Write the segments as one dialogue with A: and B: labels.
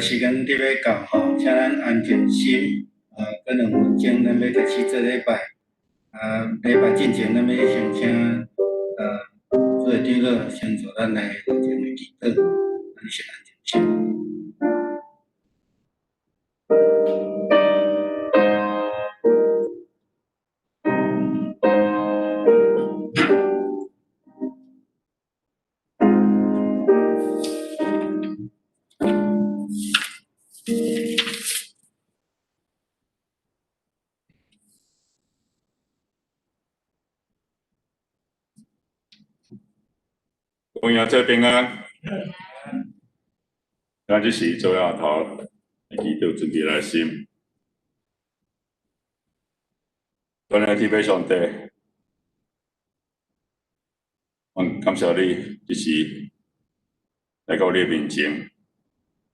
A: 时间伫要到吼，请咱安静心，过2分钟，咱要开始做礼拜。礼拜进前，咱要先请做长老先做咱来安静的祈祷，咱先安静心。
B: 朋友做平安，咱这是做下头，祈祷准备来心。咱来天父上帝，我感谢你，这时来到你面前，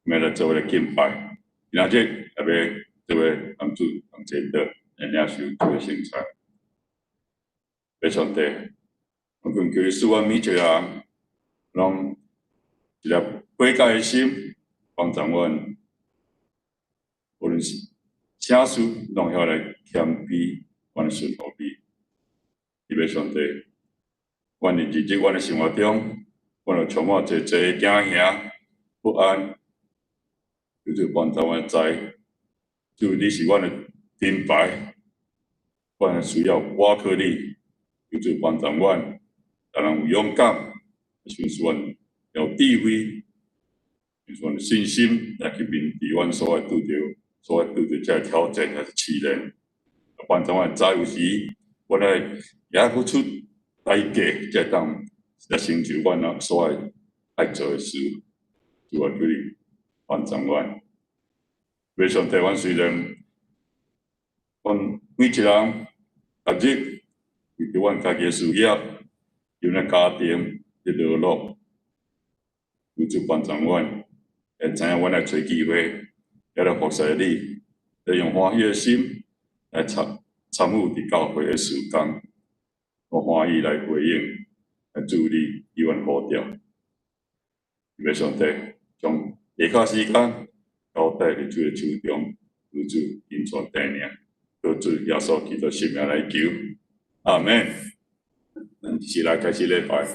B: 要来做个敬拜。今仔日也要做个帮助同祈祷，来领受主的圣餐。父上帝，我恳求你使我每一个人，拢一粒悔改的心，帮助阮，无论是啥事，拢晓来谦卑，阮顺服你。天父上帝，阮的日子，阮的生活中，阮有充满侪惊吓、不安，求主帮助阮知，主你是阮的顶牌，阮需要倚靠你，求主帮助阮，让人有勇敢，像是阮有智慧，像是阮的信心来去面对阮所拄着这挑战还是试炼，帮助阮知有时，阮来也付出代价，才当来成就阮所爱做的事。主啊，求你帮助阮。父上帝，阮虽然，阮每一人逐日为着阮家己的事业，为咱家庭伫劳碌，求主帮助阮，会知影阮来找机会，也来服侍你，来用欢喜的心来参与伫教会的事工，我欢喜来回应，来助你伊阮呼召。父上帝，将下卡时间交代伫主的手中，如主因传带领，求主耶稣基督圣名来求，阿门。一起来开始礼拜。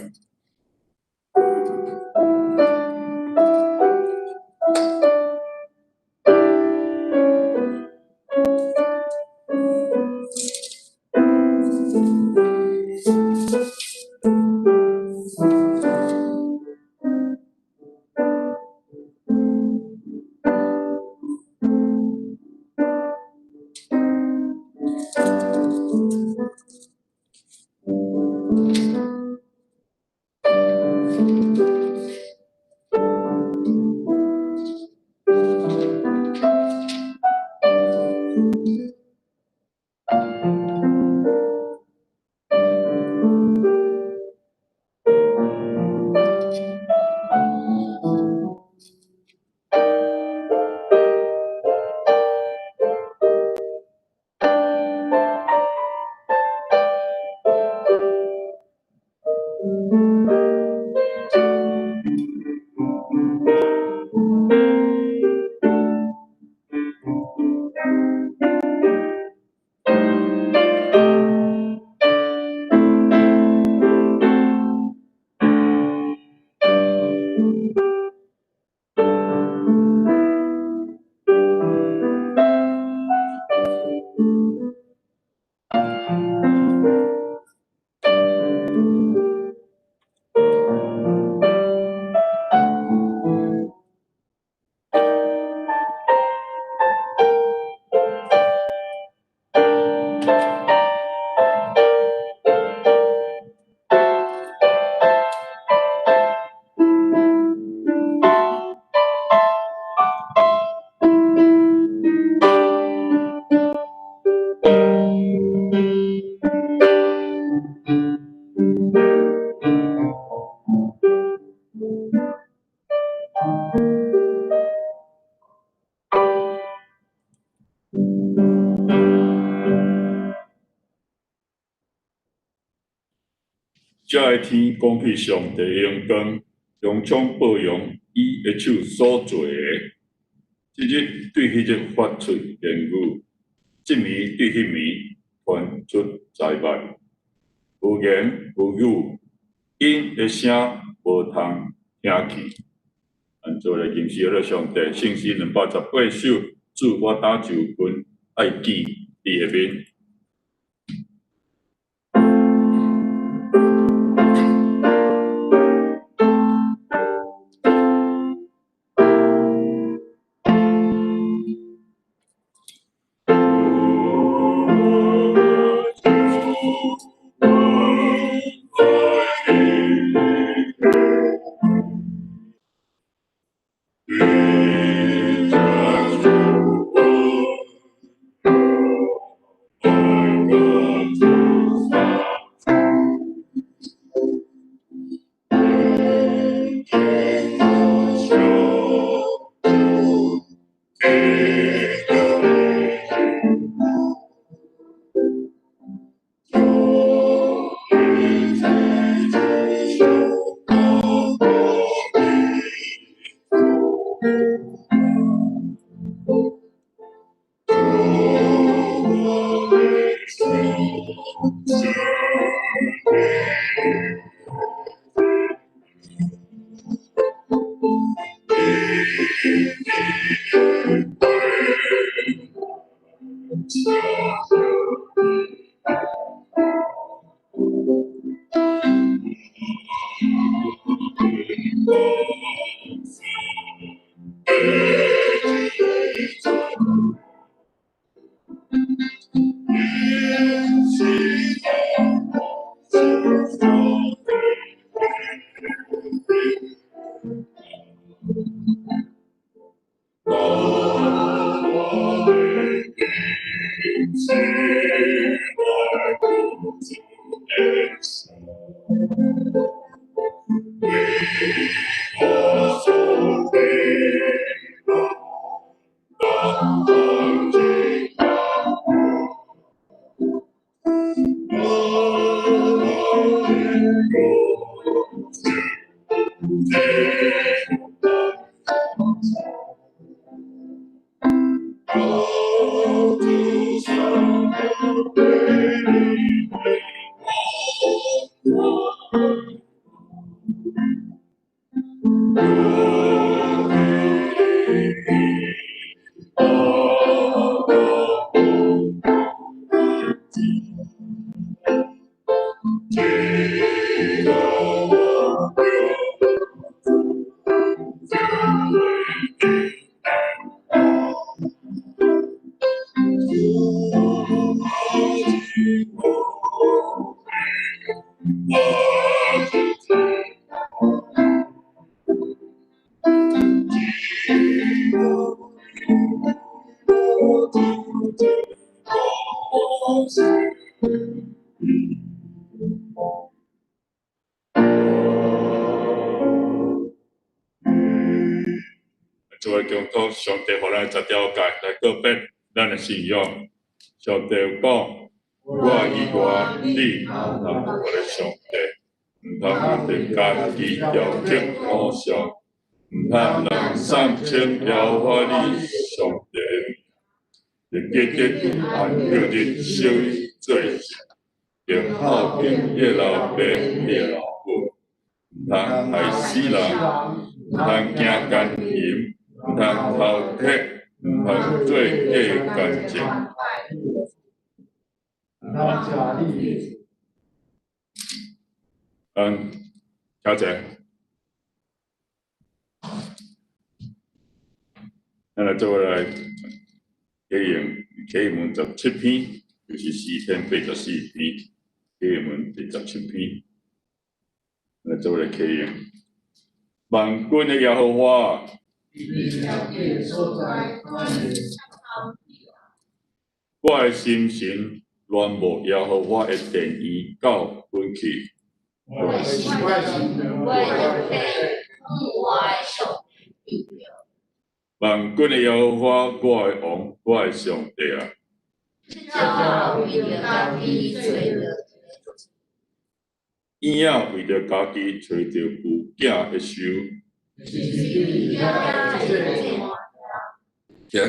B: 遮个天讲起上帝的荣光，荣昌报扬伊的手所做的。即日对迄日发出言语，即暝对迄暝传出财物，有言有语，因的声无通听去。咱做来认识了上帝，圣诗218首，主我打就群，爱记你的面。做为中国上帝互咱十条诫来告别咱的信仰。上帝有讲：我以外，你通我的上帝，唔通为家己雕刻偶像，唔通人送请邀我你上帝，亦结结按照日小伊做事，并孝敬你老爸你老母，唔通害死人，唔通惊奸淫。唔通偷窃，唔通做假干净。小姐，咱来做来启蒙17篇，就是4天84篇，启蒙第17篇，来做来启蒙。万军的耶和华。我的心神乱无耶和华的殿院到分去。万军的耶和华，我的王，我的上帝啊！婴仔为着家己找着有囝的手。徛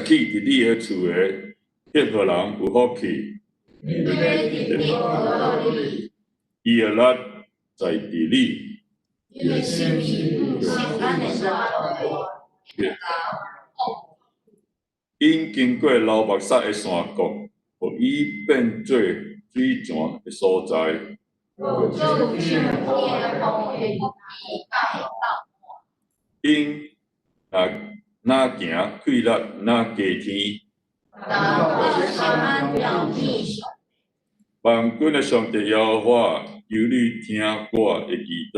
B: 起伫你的厝的，任何人有福气。伊的力在伫你。因经过流目屎的山谷，互伊变做水泉的所在。因哪行快乐哪加天。万军的上帝耶和华，求你听我的祈祷。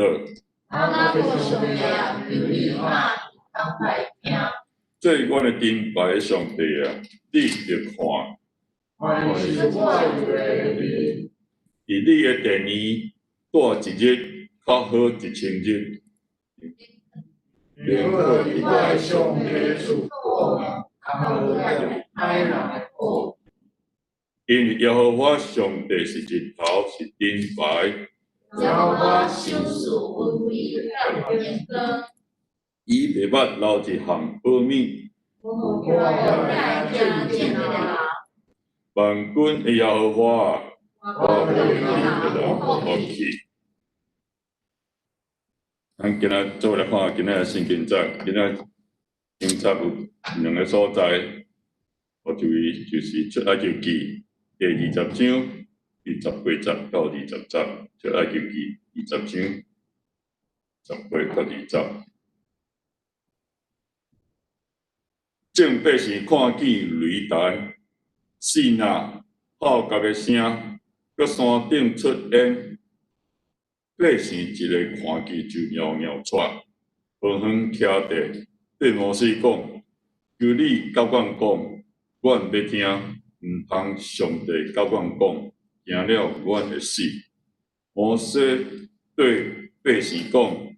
B: 做我的敬拜的上帝啊，你着看。伫你的殿院过一日，较好1000日。联合伫我的上帝厝过，因为耶和华上帝是日头，是顶牌。耶和华手势温柔严格，伊袂捌留一项保密。万军的耶和华，我为你的福气。咱今仔做来看，今仔的圣经节，今仔经节有2个所在，我注意就是出埃及记第20章28节到20节，出埃及记20章18到20。众百姓看见雷弹、四那炮角的声，搁山顶出烟。百姓一个看见就袅袅喘，远远徛地对摩西讲：“求你甲阮讲，阮要听，毋通上帝甲阮讲，惊了阮会死。”摩西对百姓讲：“毋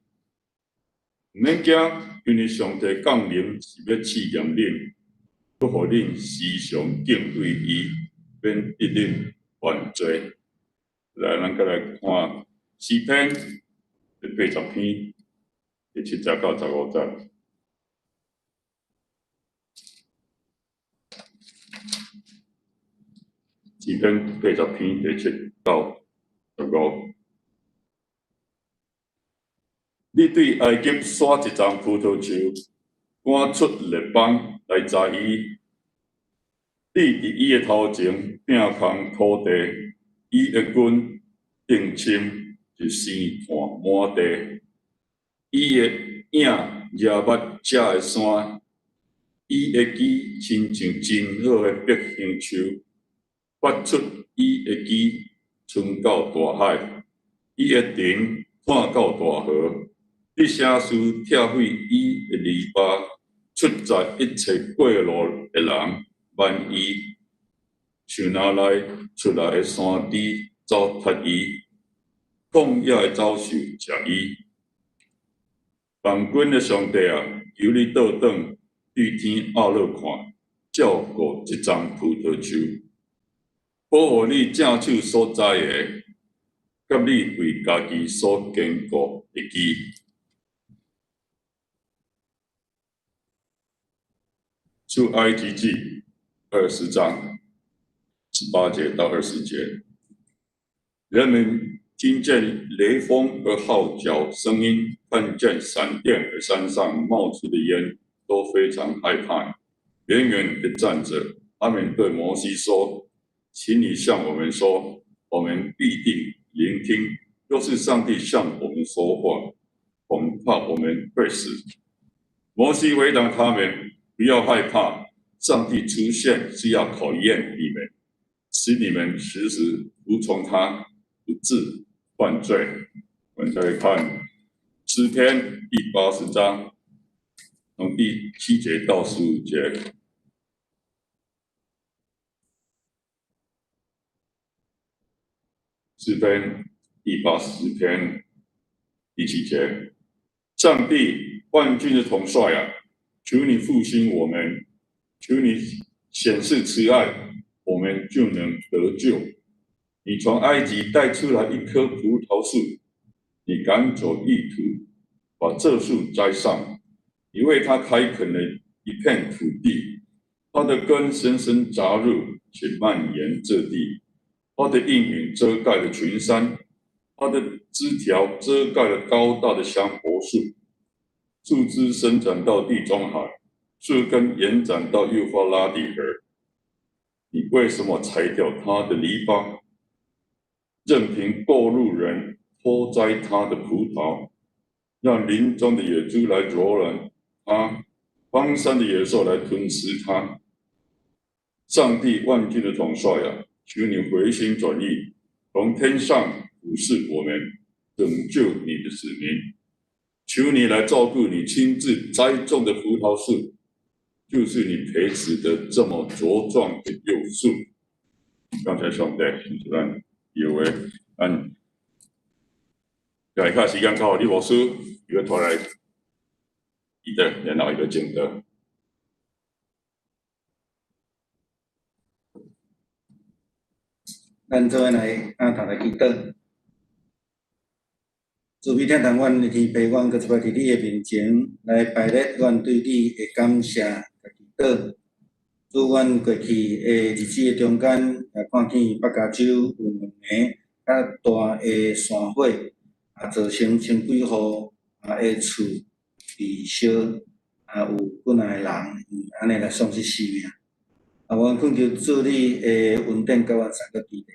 B: 免惊，因为上帝降临是要试验恁，要互恁时常敬畏伊，免得恁犯罪。”来，咱再来看。诗篇第80篇第7节到15节，诗篇80篇第7到15。你对埃及撒一丛葡萄树，赶出列邦来栽伊。你伫伊的头前摒空土地，伊的根定深，一生盘满地。伊的影惹捌遮的山，伊的枝亲像真好的百香树，发出伊的枝伸到大海，伊的藤探到大河。你声势拆毁伊的篱笆，出在一切过路的人，万伊树林内出来的山猪糟蹋伊，旷野的走兽食伊。万军的上帝啊，求你倒转对天仰落看，照顾这丛葡萄树，保护你正手所栽的，甲你为家己所坚固的基。出埃及记20章18节到20节，人们听见雷锋和号角声音，看见闪电和山上冒出的烟，都非常害怕，远远地站着。他们对摩西说：“请你向我们说，我们必定聆听。若是上帝向我们说话，恐怕我们会死。”摩西回答他们：“不要害怕，上帝出现是要考验你们，使你们时时服从他，不致犯罪。”我们再看诗篇第80章，从第7节到15节。诗篇第80篇第7节，上帝万军的统帅啊，求你复兴我们，求你显示慈爱，我们就能得救。你从埃及带出来一棵葡萄树，你赶走异土，把这树栽上，你为它开垦了一片土地，它的根深深扎入，且蔓延这地。它的阴影遮盖了群山，它的枝条遮盖了高大的香柏树，树枝伸展到地中海，树根延展到幼发拉底河。你为什么裁掉它的篱笆，任凭过路人偷摘它的葡萄，让林中的野猪来啄人它，荒山的野兽来吞吃它？上帝万军的统帅啊，求你回心转意，从天上俯视我们，拯救你的子民。求你来照顾你亲自栽种的葡萄树，就是你培植的这么茁壮的幼树。刚才上帝是咱有的，下下时间到你无事，伊要拖来伊的，然后伊就种的。
A: 咱做来头来祈祷。主必天堂，阮的天父，阮搁一摆伫你的面前来摆列阮对你的感谢甲祈祷。主，阮过去的日子的中间，也看见北加州有2个较大的山火，造成千几户的厝被烧，有几啊个人安尼来丧失性命。阮恳求主你的恩典甲阮三个基地。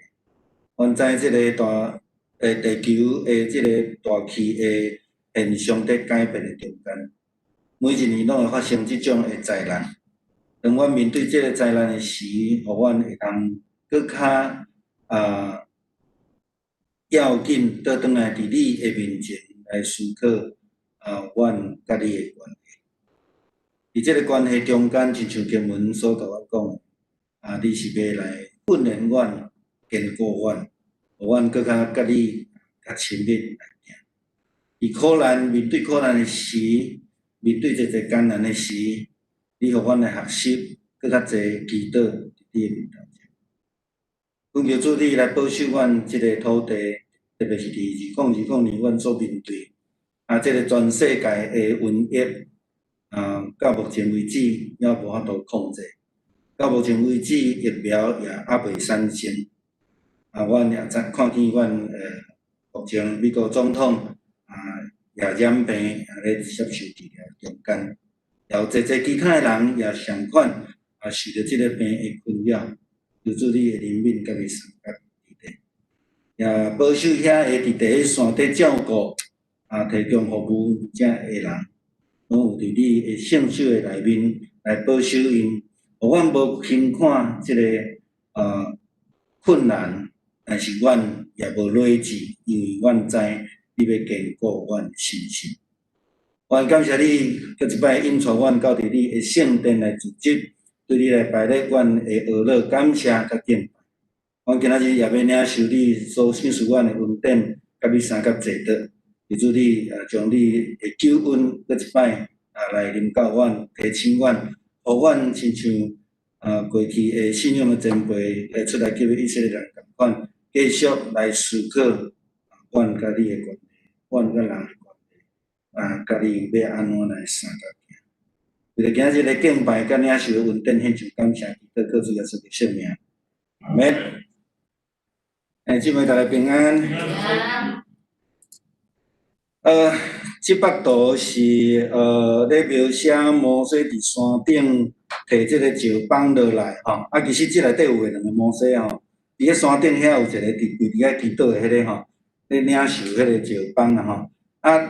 A: 阮知即个大地球的即个大气的现象在改变的中间，每一年拢会发生即种的灾难。当阮面对即个灾难的时，互阮会当搁较要紧倒转来伫你的面前来思考阮甲你的关系。伫即个关系中间，亲像经文所甲阮讲你是要来训练阮、坚固阮。互阮搁较甲你较亲密来行。伫苦难面对苦难的时，面对一艰难的时，你互阮来学习，搁较侪祈祷伫你的面头前。恳求主你来保守阮即个土地，特别是伫2020年阮所面对即个全世界的瘟疫到目前为止也无法度控制。到目前为止疫苗也还未产生。阮也看见目前美国总统也染病，咧接受治疗中间，有侪其他人也相款受到即个病的困扰，由此你的人民甲伊相甲伫地，也保守遐个伫第一线底照顾提供服务遮个人，拢有伫你的圣手的内面来保守因，互阮无轻看即个困难。但是阮也无累志，因为阮知你要坚固阮的信心。阮感谢你，搁一摆引带阮到伫你的圣殿来聚集，对你来摆列阮的娱乐感谢甲敬拜。阮今仔日也要领受你所赏赐阮的恩典，甲你三甲济德，以致你将你的救恩搁一摆来临到阮，提醒阮，互阮亲像过去的信仰的前辈出来救以色列人共款。继续来思考阮甲你的关系，阮甲人的关系，甲你要安怎来相甲行？为了今日的敬拜甲领受的恩典，献上感谢，祈祷各自个生命生命。阿门。姊妹大家平安。这幅图是咧描写摩西伫山顶摕即个石板落来吼，其实即内底有两个摩西吼。伫个山顶遐有一个跪伫遐祈祷的迄个吼，咧领受迄个石板吼。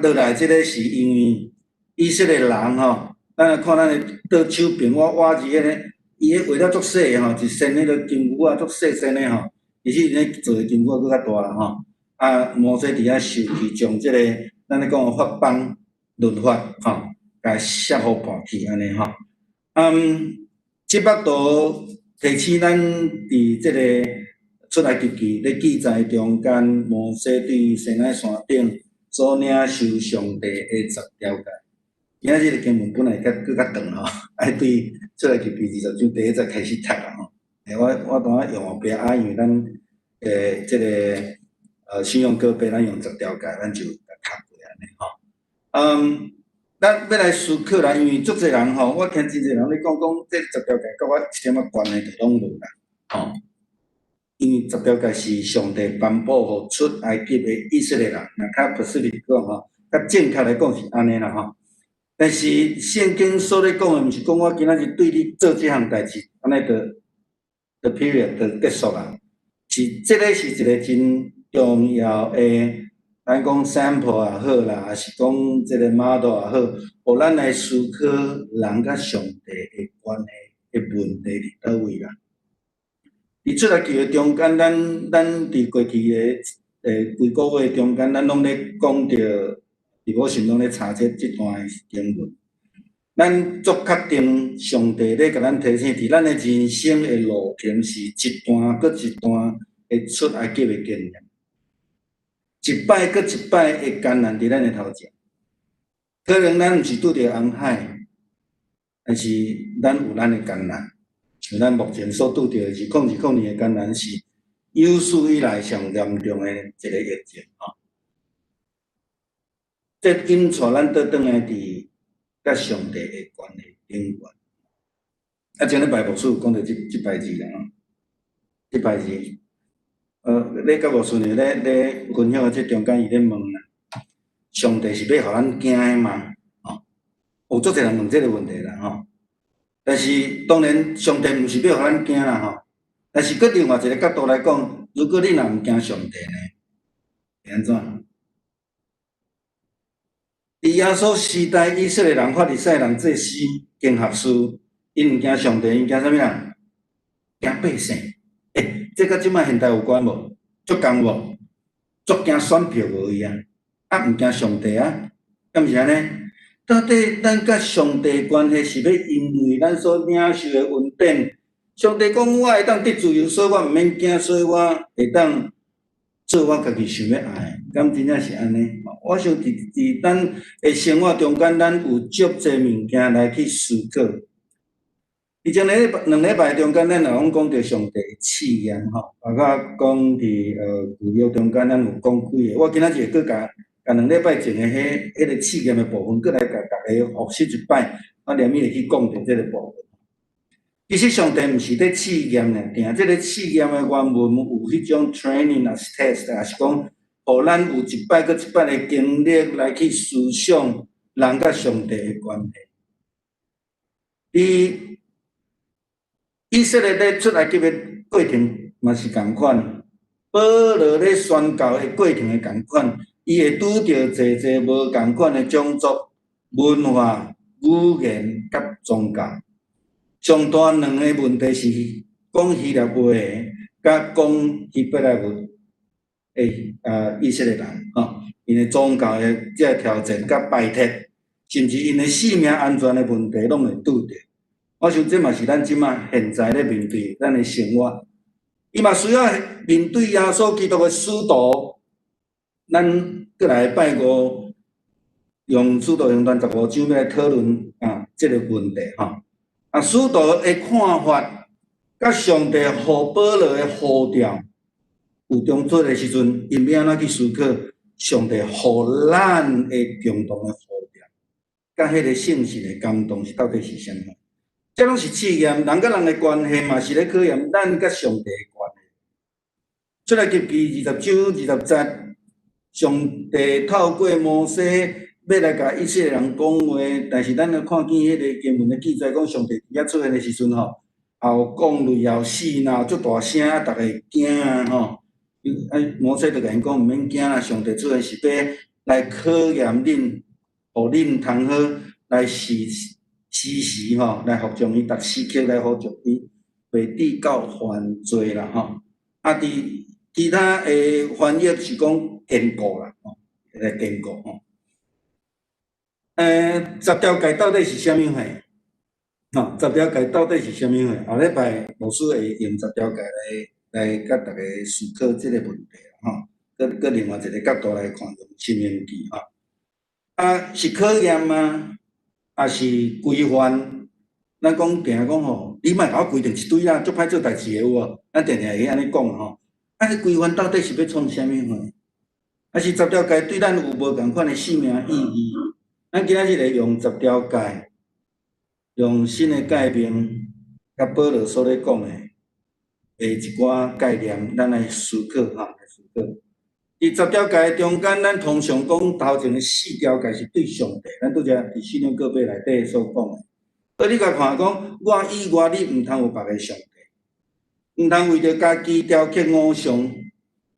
A: 落来即个是因为以色列人吼，咱看咱的倒手边挖入迄个，伊迄画了足细的吼，一身迄个金箍足细身的吼，其实咧做的金箍佫较大啦吼。摩西伫遐受气，将即个咱咧讲法邦律法吼，甲写互破去安尼吼。即幅图提醒咱伫即个。出来记记咧记载中间，摩西对西奈山顶所领受上帝的10条诫。今仔日的经文本来佫较长吼，爱对出来记记20章第1节开始读啦吼。我当下用后壁因为咱即个信用戈壁，咱用10条诫，咱就读过安尼吼。咱要来思考啦，因为足侪人吼，我听真侪人咧讲这10条诫甲我一点仔关系都拢无啦，吼。因为10条诫是上帝颁布互出埃及的以色列人，较不是你讲吼，较正确来讲是安尼啦吼。但是圣经所咧讲的，毋是讲我今仔日对你做这项代志，安尼就 period 就结束啦。是这个是一个真重要的，咱讲 sample 也好啦，还是讲这个 model 也好，互咱来思考人甲上帝的关系的问题伫倒位啦。伫出来记的中间，咱伫过去的几个月中间，咱拢咧讲着，伫我心中咧查即段的经文。咱足确定，上帝咧甲咱提醒，伫咱的人生的路程是一段搁一段的出埃及的经验，一摆搁一摆的艰难伫咱的头前。可能咱毋是拄着红海，但是咱有咱的艰难。像咱目前所拄到的是2020的艰难，是有史以来上严重的一个疫情吼。这引带咱倒转来伫甲上帝的关系顶缘。前礼拜牧师有讲到即摆字啦吼，即摆字，咧甲牧师咧分享的即中间，伊咧问啦，上帝是要互咱惊的吗？吼，有足侪人问即个问题啦吼。但是当然，上帝毋是要互咱惊啦吼。但是，搁另外一个角度来讲，如果你若毋惊上帝呢，会安怎？伫耶稣时代，以色列人、法利赛人做诗经学士，因毋惊上帝，因惊啥物人？惊百姓。这甲即摆现代有关无？足共无？足惊选票无伊啊？毋惊上帝啊？敢毋是安尼？到底咱甲上帝关系是要因为咱所领受的恩典？上帝讲我会当得自由，所以我毋免惊，所以我会当做我家己想要爱。敢真正是安尼？我想伫咱的生活中间，咱有足侪物件来去思考。以前两礼拜中间，咱也拢讲到上帝的试验吼，包括讲伫旧约中间，咱有讲几个。我今仔日会佮两礼拜前的迄个试验的部分，过来甲大家复习一摆，我连伊会去讲到这个部分。其实上帝毋是咧试验呢，定即个试验的原文有迄种 training 啊、test 啊，是讲，互咱有一摆搁一摆的经历来去思想人甲上帝的关系。以色列咧出埃及的过程嘛是共款，保罗咧宣教的过程会共款，伊会拄着侪侪无共款的种族、文化、语言甲宗教。上大两个问题是讲希腊话的，甲讲希伯来文诶以色列人吼，因的宗教的这条件甲拜铁，甚至因的性命安全的问题拢会拄着。我想这嘛是咱即马现在咧面对咱的生活，伊嘛需要面对耶稣基督的使徒。咱过来拜五用使徒行传15章要来讨论这个问题吼。使徒的看法，甲上帝互保罗的呼召有冲突的时阵，因要安怎去思考上帝互咱的共同的呼召，甲迄个圣性的感动是到底是啥物？这拢是试验人甲人的关系，嘛是咧考验咱甲上帝的关系。出来记记20章20节，上帝透过摩西要来甲以色列人讲话，但是咱要看见迄个经文的记载，讲上帝伫遐出现的时阵吼，后讲泪后死呐，足大声，逐个惊啊吼！摩西就甲因讲，毋免惊啦，上帝出现是要来考验恁，互恁通好来时吼，来服从伊，逐时刻来服从伊，袂致到犯罪啦吼。伫其他的翻译是讲坚固啦吼，来坚固吼。10条戒到底是啥物货？吼，10条戒到底是啥物货？后礼拜老师会用10条戒来甲大家思考即个问题吼。搁另外一个角度来看用申命记吼。是考验吗？也是规范？咱定讲吼，你莫甲我规定一堆啦，足歹做代志的有无？咱定会安尼讲吼。规范到底是要创啥物货？还是10条戒对咱有无共款的生命意义？咱今仔日来用10条戒，用新的概念，甲保罗所咧讲的一寡概念，咱来思考哈，来思考。伫10条戒中间，咱通常讲头前的4条戒是对上帝，咱拄则伫新约告白内底所讲的。所以你甲看讲，我以外你毋通有别个上帝，毋通为着家己雕刻偶像，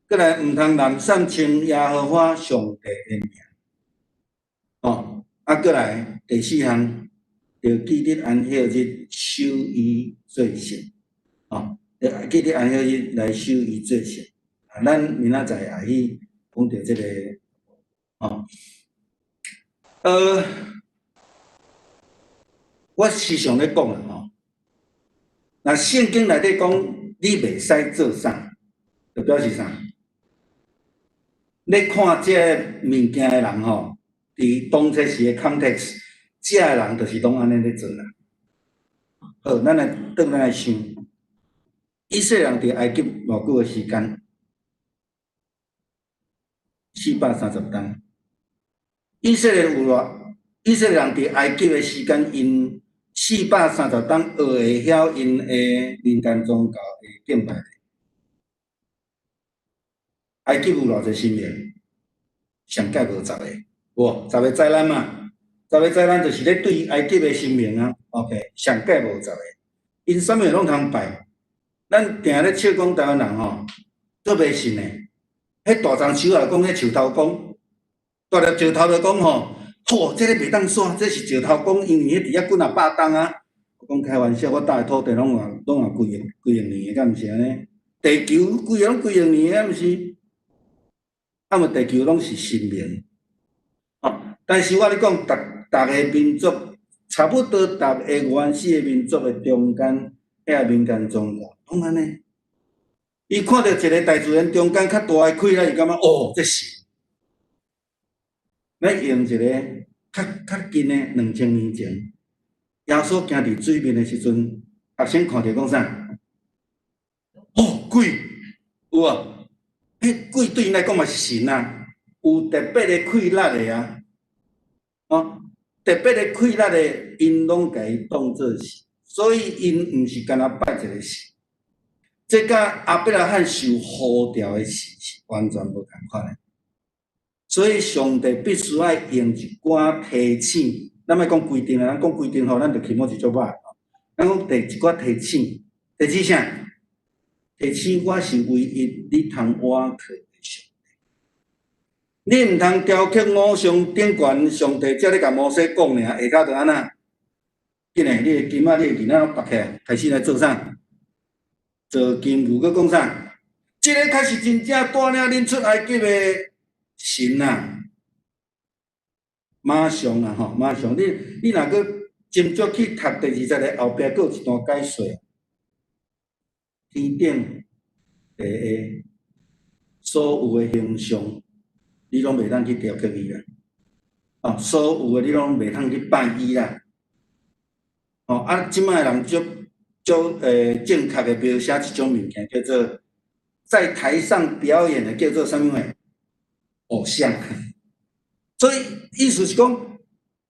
A: 过来毋通滥散称耶和华上帝的名。过来第4项，着记得安息日守伊做神。着记得安息日来守伊做神。咱明仔载也去讲到即个我时常咧讲啦吼，那圣经内底讲你袂使做啥，就表示啥？咧看即个物件的人吼，伫当初时的 context， 即个人就是拢安尼咧做啦。好，咱来倒来想，以色列人伫埃及偌久的时间？430天。以色列人伫埃及的时间，因430天学会晓因的民间宗教的敬拜。埃及有偌济神明？上界无10个，有10个灾难嘛？10个灾难就是咧对埃及的神明啊。OK， 上界无10个，因啥物拢通拜。咱定咧笑讲台湾人吼，做迷信的。迄大樟树也讲迄树头公，大粒石头就讲吼，这个袂当煞，这是石头公，因为迄伫遐滚啊100吨啊。我讲开玩笑，我搭的土地拢几亿年，敢毋是安尼？地球规个拢几亿年，敢毋是？么地球拢是神明，但是我咧讲，逐个民族差不多，逐个原始的民族的中间，遐民间宗教拢安尼。伊看到一个大自然中间较大的气力，伊感觉这是。咱用一个较近的2000年前，耶稣行伫水面的时阵，学生看着讲啥？鬼有无？迄鬼对因来讲嘛是神啊，有特别的气力的啊，特别的气力的，因拢甲伊当作是所以因毋是干那拜一个神，这甲亚伯拉罕受呼召的神是完全无同款的。所以上帝必须要用一寡提醒，咱莫讲规定啊，咱讲规定吼，咱着题目是足歹。咱讲第一寡提醒，提醒啥？提醒我是唯一你通倚靠的上帝。你毋通雕刻偶像顶悬，上帝才咧甲摩西讲尔，下骹着安那？紧诶，你的金仔、你的银仔拔起来，开始来做啥？做金牛，佮讲啥？即个开始真正带领恁出埃及的神啊！马上啊吼，马上！你若佮斟酌去读第20个后壁，佮有一段解说。天顶地下所有的形象，你拢袂当去雕刻伊啦。哦，所有的你拢袂通去拜伊啦。哦，啊，即摆人足正确的描写一种物件，叫做在台上表演的，叫做啥物诶？偶像。所以意思是讲，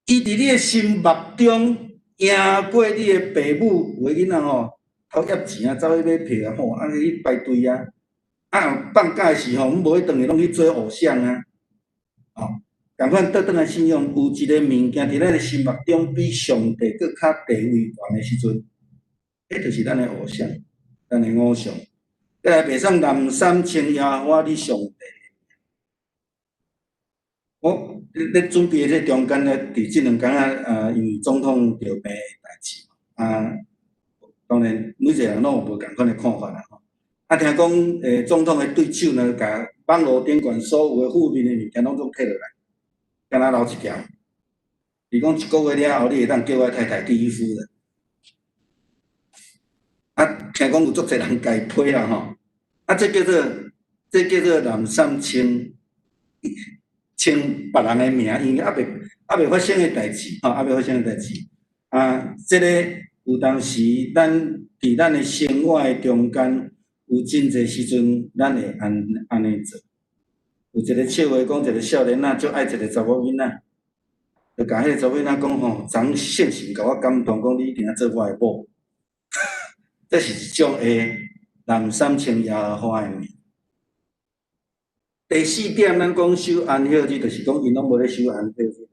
A: 伊伫你的心目中赢过你的爸母，有的囡仔吼。偷挾钱啊，走去买票啊，吼，啊去排队啊，啊放假的时候，阮无去当去拢去做偶像啊，哦，共款倒转来信用，有一个物件伫咱的心目中比上帝佫较地位悬的时阵，迄就是咱的偶像，咱的偶像。再来袂使南山称耶和华你上帝。我咧准备这中间咧，伫即2天因为总统调病的代志啊。当然，每一个人拢有无共款的看法啦吼。啊，听讲总统的对手呢，甲网络顶悬所有的负面的物件拢总摕落来，敢若留一条。是讲1个月了后，你会当叫我太太第一夫人。啊，听讲有足侪人家批啦吼。啊，这叫做南山称别人的名，因为还袂发生的代志吼，还袂发生的代志。啊，这个。有当时，咱伫咱的生活的中间，有真侪时阵，咱会安尼做。有一个笑话讲，一个少年仔足爱一个查某囡仔，就甲迄个查某囡仔讲吼，昨信心甲我感动，讲你一定要做我的某。这是一种诶南山称耶和华的名。第4点，咱讲守安息日，就是讲因拢无咧守安息日。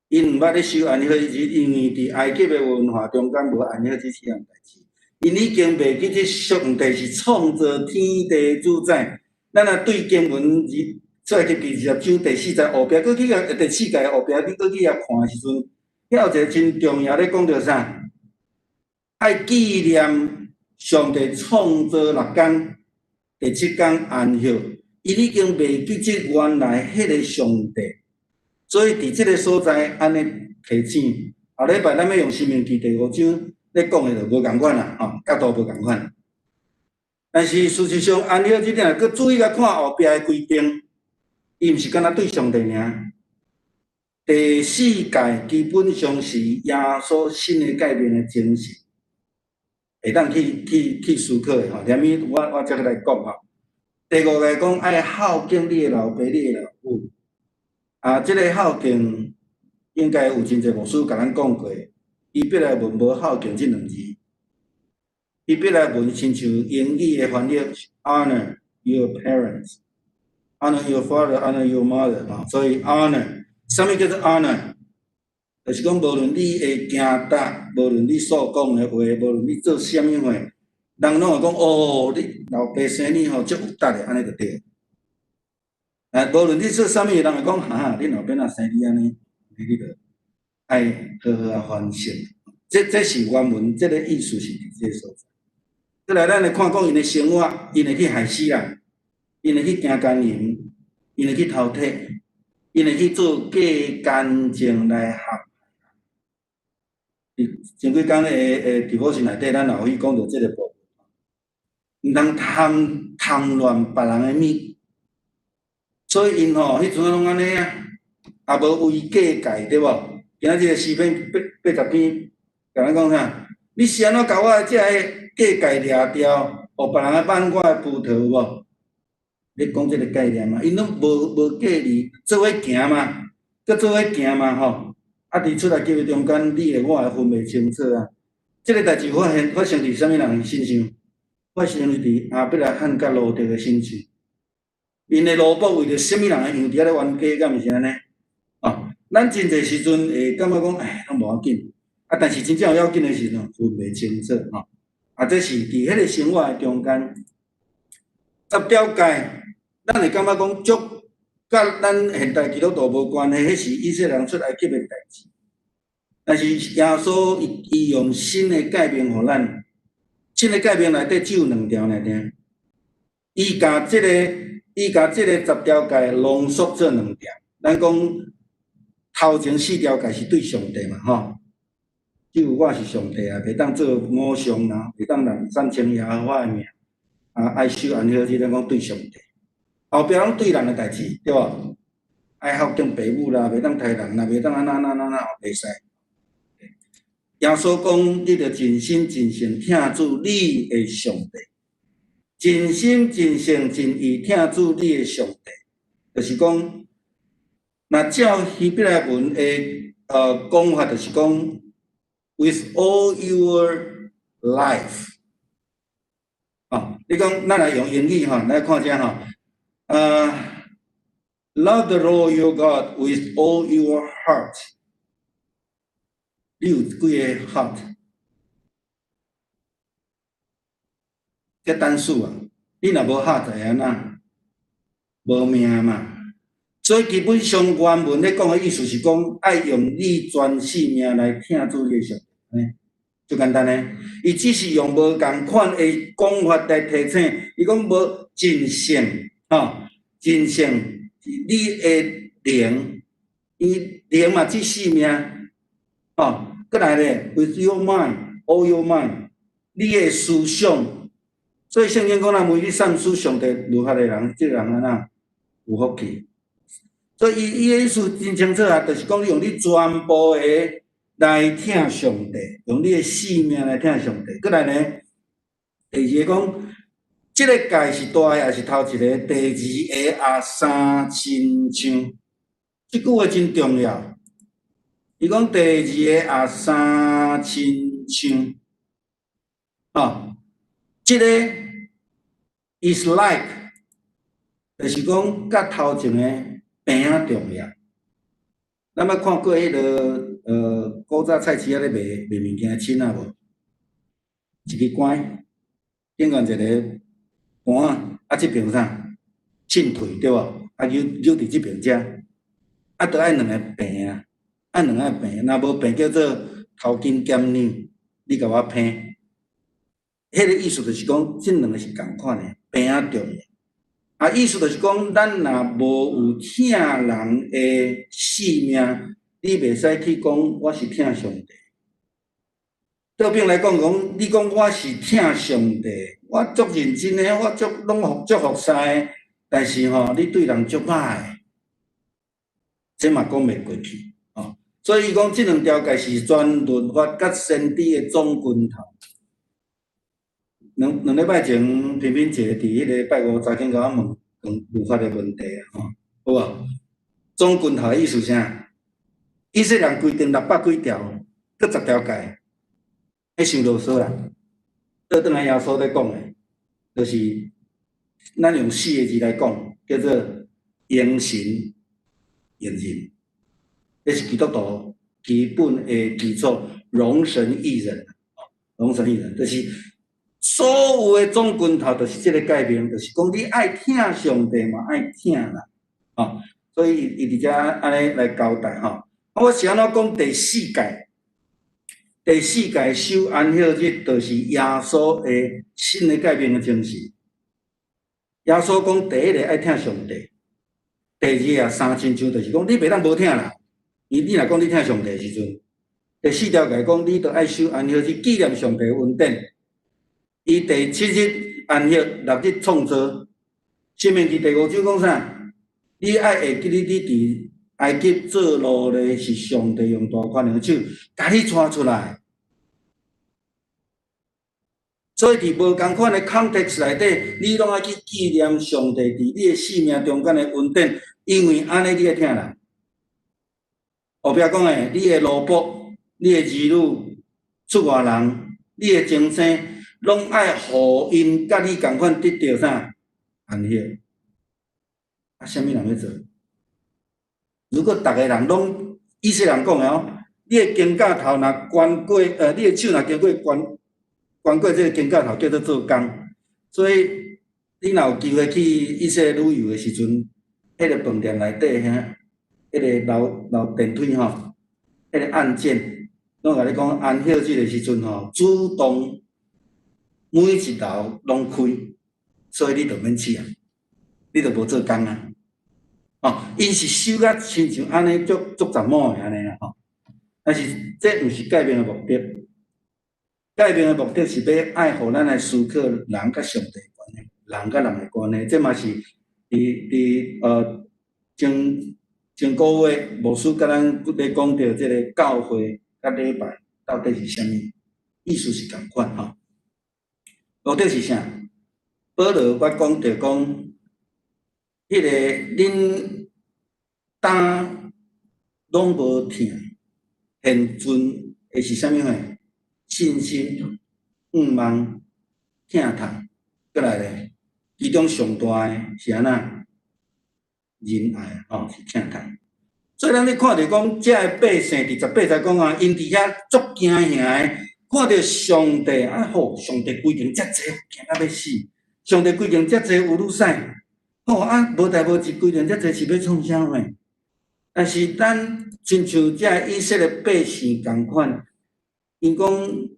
A: 因毋捌咧守安息日，因为伫埃及的文化中间无安息日这样代志。因已经袂记即上帝是创造天地主宰。咱若对经文出埃及记20章第4节后壁，佫去第4节后壁，你佫去遐看的时阵，遐有一个真重要咧讲到啥？爱纪念上帝创造6天，第7天安息。因已经袂记即原来迄个上帝。所以伫即个所在，安尼提醒，后礼拜咱要用申命记第5章咧讲的就无共款啦，吼，角度无共款。但是事实上，安息日你若佮注意甲看后壁的规定，伊毋是干那对上帝尔。第4届基本上是耶稣新的改变的精神，会当去思考的吼。连咪我则来讲吼。第5个讲爱孝敬你的老爸，你的老母。啊，即个孝敬应该有真侪牧师甲咱讲过，伊必来文无孝敬即2字，伊必来文亲像英语的翻译 ，honor your parents，honor your father，honor your mother 啊，所以 honor， 啥物叫做 honor？ 就是讲无论你的行达，无论你所讲的话，无论你做啥物话，人拢会讲哦，你老爸生你吼足有达的，安尼就对。啊，无论你做啥物，人会讲哈，恁老爸若生你安尼，你着爱好好啊反省。这是原文，这个意思是伫这个所在。再来，咱来看讲因的生活，因会去害死人，因会去行奸淫，因会去偷窃，因会去做假干净来害。前几工地保信内底，咱也有去讲到这个部分，毋通贪乱别人的物。所以因吼，迄阵拢安尼啊，也无为假戒，对无？今仔日个诗篇80篇，甲咱讲啥？你是安怎甲我遮个假戒掠掉，互别人来挽我的葡萄无？你讲即个概念嘛？因拢无假理，做伙行嘛，佮做伙行嘛吼。啊，伫出来叫中间，你的我的分袂清楚啊。这个代志发生伫啥物人身上？发生伫亚伯拉罕甲罗德的身上。因的罗卜为着啥物人的样伫遐咧冤家，敢毋是安尼？哦，咱真侪时阵会感觉讲，哎，拢无要紧。啊，但是真正有要紧的时阵，分袂清楚吼。啊，这是伫迄个生活的中间，10条街，咱会感觉讲足甲咱现代基督徒无关系，迄是以色列人出埃及的代志。但是耶稣伊用新的诫命互咱，新的诫命内底只有2条尔尔，伊甲即个10条诫浓缩做2条。咱讲头前4条诫是对上帝嘛，吼，只有我是上帝啊，袂当做偶像啦，袂当人赞称耶和华的名，啊，爱守安息日，咱讲对上帝。后壁拢对人的代志，对无？爱孝敬父母啦，袂当杀人啦，袂当安那，袂使。耶稣讲，你着尽心尽性听主你的上帝，尽心尽性尽意听主你的上帝，就是讲，那照希伯来文的讲法，就是讲 with all your life。哦，你讲，咱来用英语吼，来看遮吼，love the Lord your God with all your heart。你有几个 heart？ 这单数啊，你若无 heart 会安怎？无命嘛。所以基本上原文咧讲的意思是讲，爱用你全生命来听主你的上帝，就简单咧。伊只是用无共款的讲法来提醒，伊讲无尽性，尽性你的灵，伊灵嘛只生命，过来咧 ，with your mind, all your mind， 你的思想。所以圣经讲，咱每日善思上帝如何的人，这个人安怎有福气。所以伊的意思真清楚啊，就是讲你用你全部的来听上帝，用你的生命来听上帝。过来咧，第二个讲，这个界是大个还是头一个？第二个三亲像，这句话真重要。伊讲第二个三亲像，这个 is like， 就是讲甲头前个病仔重要。咱捌看过迄个古早菜市仔咧卖物件凊仔无？一个罐，顶悬一个盘，啊，这边啥？凊腿对无？啊，扭伫这边遮，啊，着爱2个病啊。按2个病，若无病叫做头筋减扭，你甲我偏，迄个意思就是讲，这2个是共款的，病仔重要。啊，意思就是讲，咱若无有听人的生命，你袂使去讲我是听上帝。倒边来讲，你讲我是听上帝，我足认真的，我拢足服侍的，但是吼，你对人足歹，这嘛讲袂过去。所以讲，这2条界是全律法甲先知的总拳头。两礼拜前，平平姐伫迄个拜五早间甲我问律法的问题啊，好无？总拳头的意思啥？以色列人规定600几条，搁10条界，迄伤啰嗦啦。倒转来耶稣咧讲的，就是咱用4个字来讲，叫做言行言人。这是基督徒基本的基础，容神益人，容神益人，就是所有的总拳头，就是这个诫命，就是讲你爱听上帝嘛，爱听啦，所以伊伫遮安尼来交代吼。我是安怎讲第4诫？第4诫守安息日，就是耶稣的新的诫命的精神。耶稣讲第一个爱听上帝，第二三亲像，就是讲你袂当无听啦。你若讲你听上帝的时阵，第4条讲你着爱守安息日，纪念上帝恩典。伊第7日安息，6日创造。申命记第5章讲啥？你爱会记你伫埃及做奴隶，是上帝用大宽的手甲你带出来。所以伫无共款的 context 内底，你拢爱去纪念上帝伫你的生命中间的恩典，因为安尼你会听啦。后壁讲诶，你的萝卜、你的儿女、出外人，你的前生拢爱互因甲你共款得到啥安息？啊，啥物人要做？如果逐个人拢以色列人讲的哦，你的肩胛头若关过，你的手若经过关过这个肩胛头，叫做做工。所以你若有机会去以色列旅游的时阵，迄个饭店内底遐，迄个楼电梯吼，迄个按键，拢甲你讲安歇这个时阵吼，主动每一楼拢开，所以你就免去啊，你就无做工啊。哦，因是收啊，亲像安尼足杂毛的安尼啦吼。但是这毋是改变的目的，改变的目的是要爱互咱来思考人甲上帝关系，人甲人的关系。这嘛是伫前个月牧师甲咱咧讲到这个教会甲礼拜到底是啥物，意思是共款吼。目的是啥？保罗我讲到讲。迄个恁胆拢无疼，现存的是啥物货？信心、愿望、疼痛，过来咧，其中上大的是安那？仁爱吼，是疼痛。所以咱咧看到讲，遮个百姓伫18节讲啊，因伫遐足惊吓的，看到上帝啊好，上帝规定遮济，惊到要死，上帝规定遮济有愈使。啊，无代无志规定遮济是要创啥货？但是咱亲像遮以色列百姓共款，因讲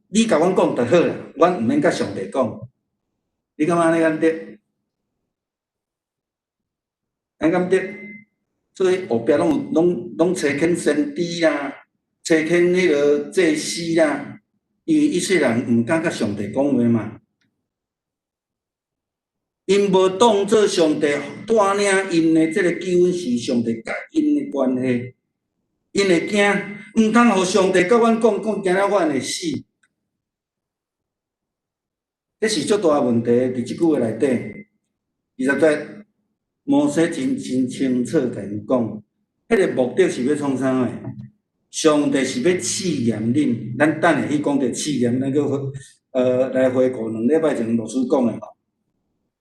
A: 你甲阮讲就好啦，阮毋免甲上帝讲。你感觉安尼敢得？安敢得？所以后壁拢找肯先知啦，找肯迄个祭司啦，因为以色列人毋敢甲上帝讲话嘛。因无当作上帝带领因的这个救恩是上帝甲因的关系，因会惊，毋通互上帝甲阮讲惊了阮会死，这是足大问题。伫即句话内底，20节摩西真清楚甲因讲，迄个目的是要创啥货？上帝是要试验恁，咱等下去讲着试验，咱来回顾2礼拜前牧师讲的吼。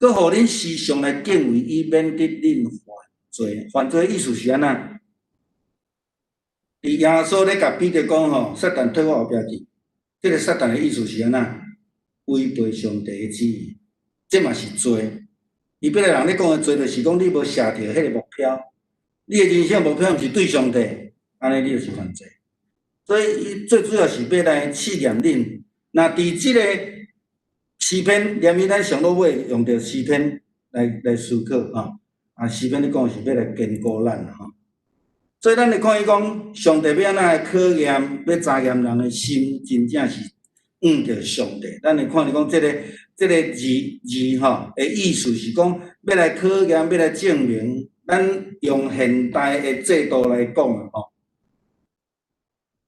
A: 佮互恁时常来敬畏，以免得恁犯罪。犯罪意思是安那？耶稣咧甲彼得讲吼，撒旦退我后壁去。这个撒旦的意思是安那？违背上帝的旨意，这嘛是罪。伊别个人咧讲的罪，就是讲你无设着迄个目标，你的人生目标毋是对上帝，安尼你就是犯罪。所以伊最主要是要来试验恁。那伫即个诗篇，连伊咱上落尾用着诗篇来思考吼，啊，诗篇咧讲是要来坚固咱吼。所以咱来看伊讲，上帝要安怎来考验，要查验人的心，真正是着上帝。咱来看伊讲，这个字吼的意思是讲，要来考验，要来证明。咱用现代的制度来讲啊吼，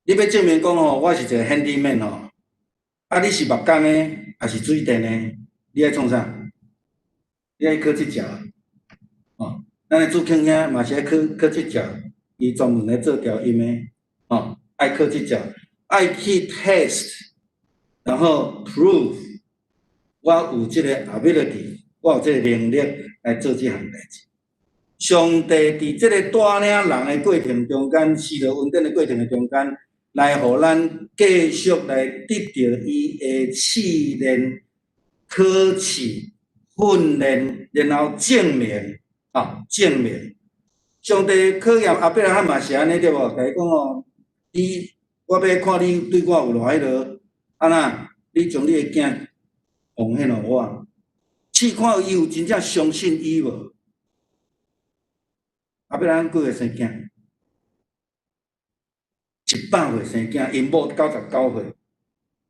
A: 你要证明讲吼，我是一个 handyman 吼。啊！你是木工的，还是水电的？你爱创啥？你爱考执照哦。咱的主庆兄嘛是爱考执照，伊专门来做调音的哦。爱考执照，爱去 test， 然后 prove 我有这个 ability， 我有这个能力来做这项代志。上帝伫这个带领人的过程中间，试着稳定的过程的中间。来，互咱继续来得到伊的试炼、考试、训练，然后证明证明。上帝考验阿伯拉罕嘛是安尼对无？甲伊讲哦，我要看你对我有偌迄落，安那？你将你的囝奉献互我，试看伊有真正相信伊无？阿伯拉罕几个生囝？100岁生囝，因某99岁，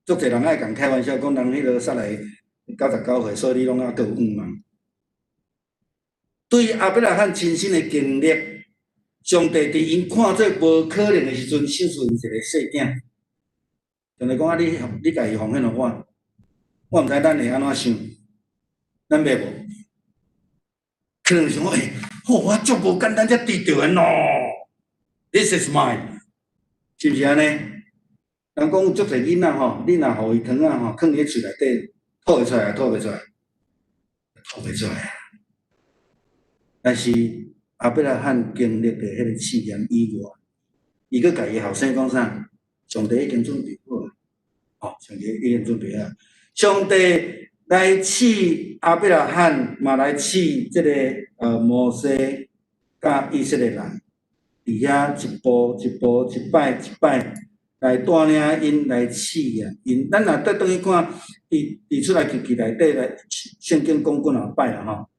A: 足侪人爱共开玩笑讲，人迄落煞来99岁，所以你拢还佫有愿望。对阿伯拉罕亲身的经历，上帝伫因看做无可能的时阵，手术因一个细囝，上帝讲啊，你家己奉献互我，我毋知咱会安怎想，咱袂无？可能想讲，我足无简单才得到的喏 ，This is mine。是毋是安尼？人讲有足侪囡仔吼，你若互伊糖仔吼，放伫喙内底，吐会出来，吐袂出来，吐袂出来啊！但是阿伯拉罕经历的迄个试验以外，伊佫甲伊后生讲啥？上帝已经准备好啊！哦，上帝已经准备好。上帝来试阿伯拉罕，嘛来试即个摩西甲以色列人，伫遐一步一步、一摆一摆来带领因来试验因。咱若倒转去看，伫出来记记内底来圣经讲过两摆啦吼。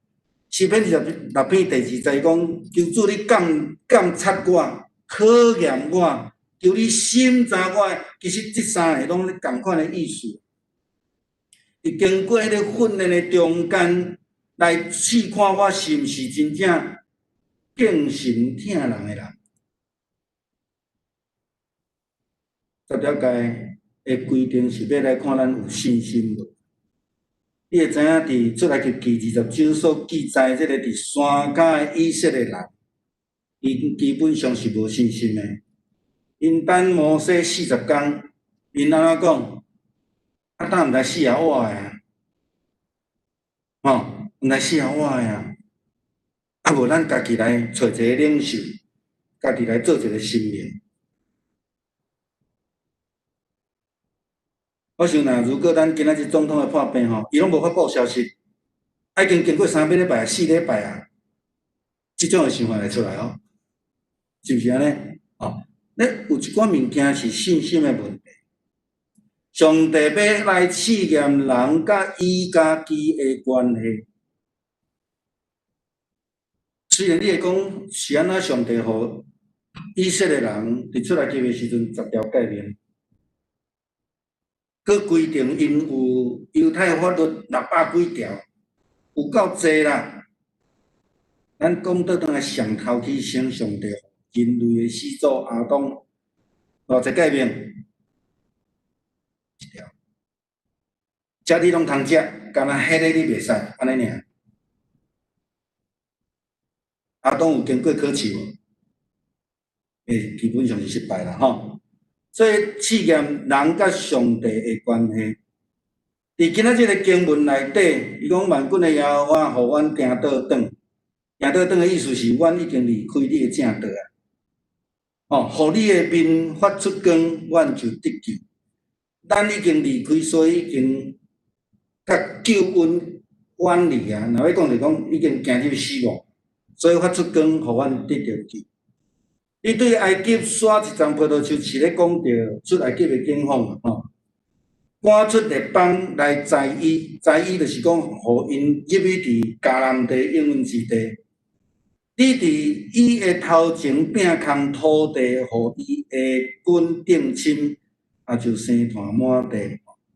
A: 诗篇26篇第2节讲：求主你监察我，考验我，求你审查我。其实即三个拢咧共款的意思。伊经过迄个训练的中间，来试看我是毋是真正敬神疼人的人。10条界的规定是要来看咱有信心无。你会知影，伫出来记20章所记载即个伫山骹的以色列人，因基本上是无信心的。因等摩西40天，因安怎讲？啊，当毋知死啊活的啊，吼，毋知死啊活的啊。啊无咱家己来找一个领袖，家己来做一个新命。我想若如果咱今仔日总统的破病吼，伊拢无发布消息，已经经过3礼拜、4礼拜啊，即种的想法会出来哦，是毋是安尼？哦，咧有一寡物件是信心的问题。上帝要来试验人甲伊家己的关系。虽然你会讲是安怎上帝互以色列人伫出来记的时阵10条诫命。佮规定因有犹太法律600几条，有够济啦。咱讲倒转来上头起先，上帝人类的始祖亚当偌济诫命1条，食你拢通食，干那迄个你袂使，安尼尔。亚当有经过考试无？基本上是失败啦吼。所以试验人甲上帝的关系，伫今仔日个经文内底，伊讲万军的耶和华，互阮行倒转。行倒转的意思是，阮已经离开你的正道啊！互你的面发出光，阮就得救。咱已经离开，所以已经甲救恩远离啊！若要讲就讲，已经行入死亡，所以发出光，互阮得着救。伊对埃及撒一丛葡萄树，是咧讲着出埃及的景况啊！吼，赶出列邦来载伊，载伊就是讲，互因入去伫迦南地应允之地。你伫伊的头前摒空土地，互伊的根定亲，啊就生团满地，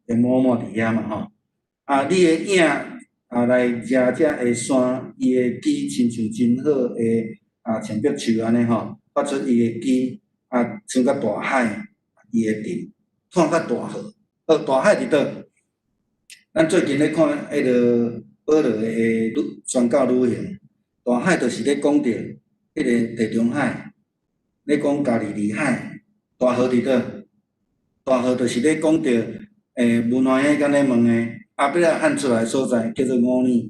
A: 满伫遐嘛吼。啊，你的影啊来遮的山，伊的枝亲像真好的青碧树安尼吼。发出伊的枝，像甲大海，伊的顶，看甲大河。大海伫倒？咱最近咧看迄个保罗的宣教旅行，大海就是咧讲着迄个地中海，咧讲加利利海。大河伫倒？大河就是咧讲着文化遐敢咧问的阿伯拉罕出来所在，叫做五年，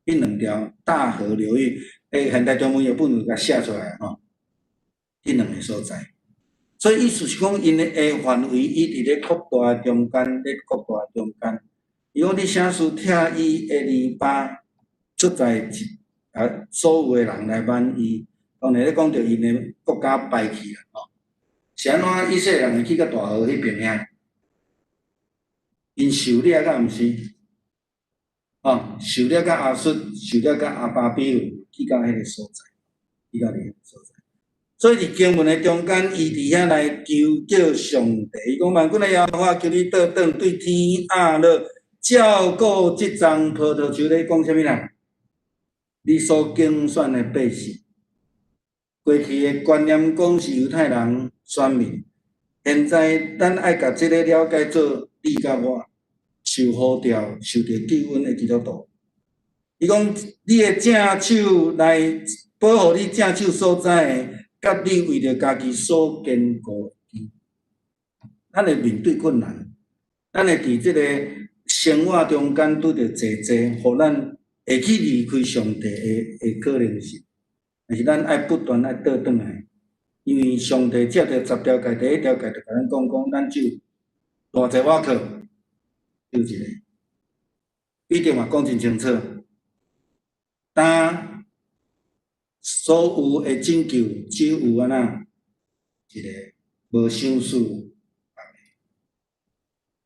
A: 迄2条大河流域，现代中文译本有甲写出来吼。迄2个所在，所以意思是讲，因的范围，伊伫咧国大中间，咧国大中间。伊讲你啥事听伊的篱笆，出在所有的人来满意。当然咧讲着因的国家败去啦，吼。是安怎以色列人会去到大河迄边遐？因受掠甲毋是？吼，受掠甲亚述，受掠甲阿巴比伦，去到迄个所在，去到迄个所在。所以伫经文的中间，伊伫遐来求叫上帝，伊讲万军的耶和华，求你倒转对天阿乐，照顾即丛葡萄树。咧讲啥物啦？你所竞选的百姓，过去的观念讲是犹太人选民，现在咱爱甲即个了解做你甲我受呼召、受着救恩的基督徒。伊讲你的正手来保护你正手所在的。甲你为着家己所坚固，咱会面对困难，咱会伫即个生活中间拄着济，互咱会去离开上帝的可能性。但是咱爱不断爱倒转来，因为上帝接着10条诫，第1条诫就甲咱讲，咱只有大济瓦克，就一个，一定嘛讲真清楚。当所有的拯救只有安那一个无相似。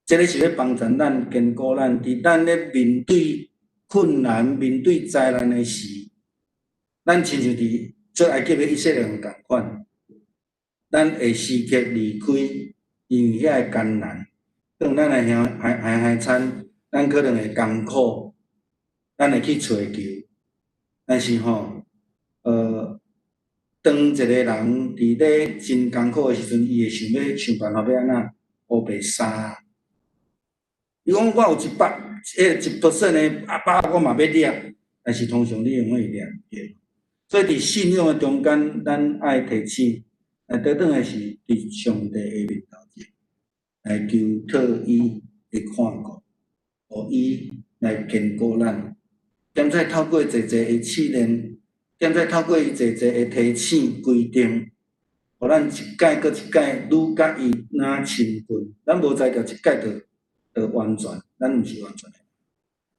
A: 这个是要帮助咱、坚固咱，伫咱咧面对困难、面对灾难的时，咱亲像伫做埃及的以色列人共款，咱会时刻离开，因为遐个艰难。当咱来海产，咱可能会艰苦，咱会去找求。但是当一个人伫咧真艰苦的时阵，伊会想办法要安怎乌白沙。伊讲我有1%的把握我嘛要掠，但是通常你用会掠唔着。所以伫信仰的中间，咱爱提醒，倒转的是伫上帝的面头前来求讨伊的看顾，互伊来坚固咱。兼再透过济的试炼，兼再透过伊济的提醒规定，互咱一届搁一届愈甲伊哪亲近。咱无才调一届就完全，咱毋是完全的，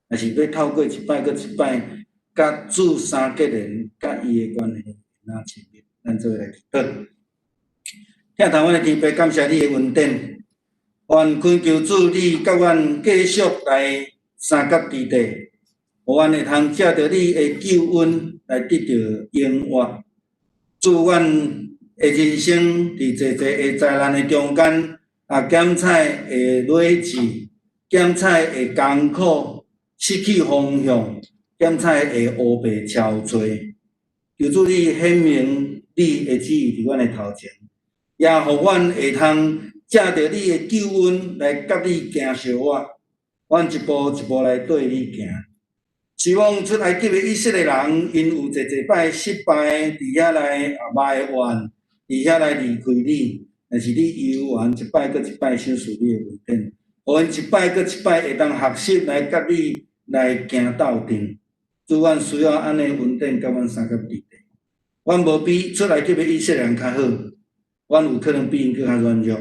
A: 但是要透过一摆搁一摆，甲主三结连，甲伊的关系哪亲密。咱做来祈祷。听台湾的天父，感谢你的恩典，愿恳求主你甲阮继续来三角之地。互阮会通借着你的救恩来得到永活，祝阮的人生伫济的灾难的中间，检采会累积，检采会艰苦，失去方向，检采会乌白憔悴。求主你显明你的旨意伫阮的头前，也互阮会通借着你的救恩来甲你行相我，阮一步一步来对你行。希望出埃及的以色列人，因有一摆失败，伫遐来埋怨，伫遐来离开你。但是你犹原一摆搁一摆显示你的恩典，互因一摆搁一摆会当学习来甲你来行斗阵。主，阮需要安尼恩典甲阮三角之地。阮无比出埃及的以色列人较好，阮有可能比因搁较软弱。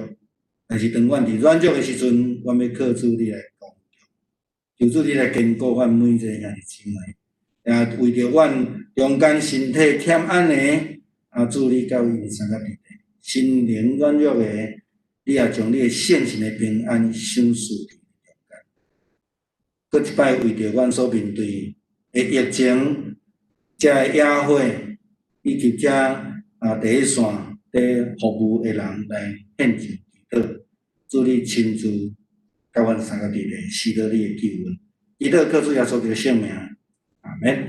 A: 但是当阮伫软弱的时阵，阮要靠主你来帮。求主你来坚固阮每一个兄弟姊妹，也为着阮中间身体欠安的，主你教伊三角地地，心灵软弱的，你也将你的圣神的平安赏赐伫中间。搁一摆为着阮所面对的疫情，遮的野火，以及遮第一线伫服务的人来献上祈祷，主你亲自。甲阮三个地地，使得你的救恩，伊祷靠主耶稣基督圣名，阿免。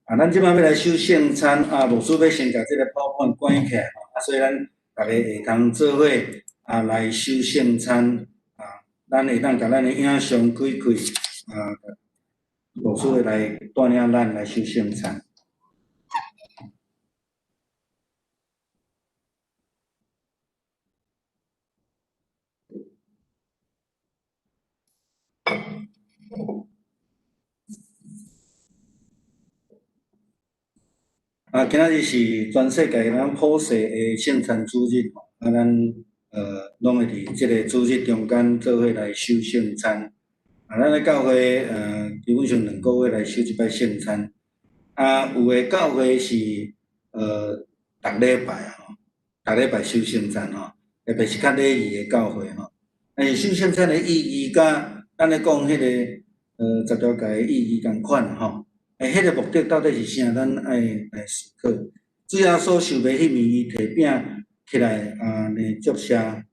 A: 咱即摆要来守圣餐，牧师要先甲即个泡饭关起来，所以咱大家会通做伙来守圣餐，咱会当甲咱的影像开开，牧师会来带领咱来守圣餐。今仔日是全世界咱普世的圣餐主日，咱拢会伫即个主日中间做伙来守圣餐。咱的教会基本上2个月来守一摆圣餐。有的教会是逐礼拜逐礼拜守圣餐特别是较礼仪的教会但是守圣餐的意义，甲咱咧讲迄个10条诫的意义共款迄个目的到底是啥？咱爱来思考。主耶稣受卖迄暝，伊摕饼起来来祝谢来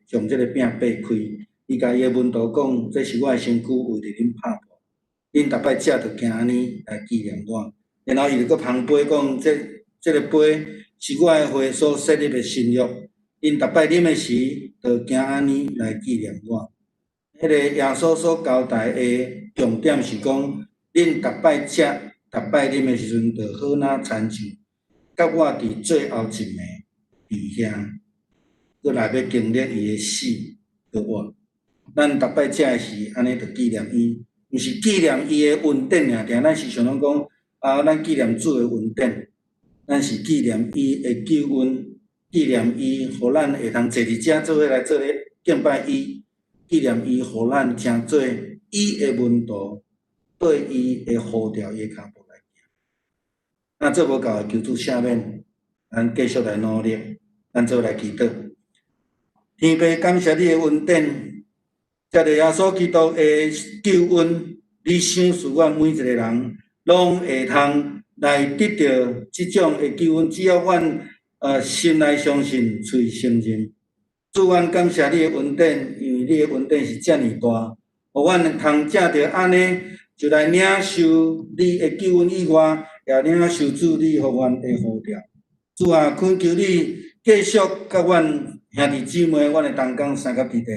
A: 将即个饼掰开。伊甲伊的门徒讲：这是我的身躯，为着恁拍破，恁逐摆食着行安尼来纪念我。然后伊就搁旁杯讲：这个杯是我的血所设立的新约，恁逐摆啉的时，着行安尼来纪念我。迄个耶稣所交代的重点是讲。恁逐摆食、逐摆啉的时阵，着好若亲像，甲我伫最后一暝伫遐。过来要经历伊的死的活。咱逐摆食的是安尼，着纪念伊，毋是纪念伊的恩典尔，定咱时常拢讲啊，咱纪念主的恩典，咱是纪念伊的救恩，纪念伊，互咱会通坐伫遮做伙来做咧敬拜伊，纪念伊，互咱诚做伊的门徒，对伊的呼召，伊的脚步来行。咱做无够的，求主赦免，咱继续来努力，咱做来祈祷。天父，感谢你的恩典，借着耶稣基督的救恩，你赏赐阮每一个人，拢会通来得到即种的救恩。只要阮心来相信，嘴承认。主，阮感谢你的恩典，因为你的恩典是遮尔大，互阮通借着安尼，就来领受你的救恩以外，也领受主你互阮的呼召。主啊，恳求你继续甲阮兄弟姊妹，阮的同工三甲弟弟，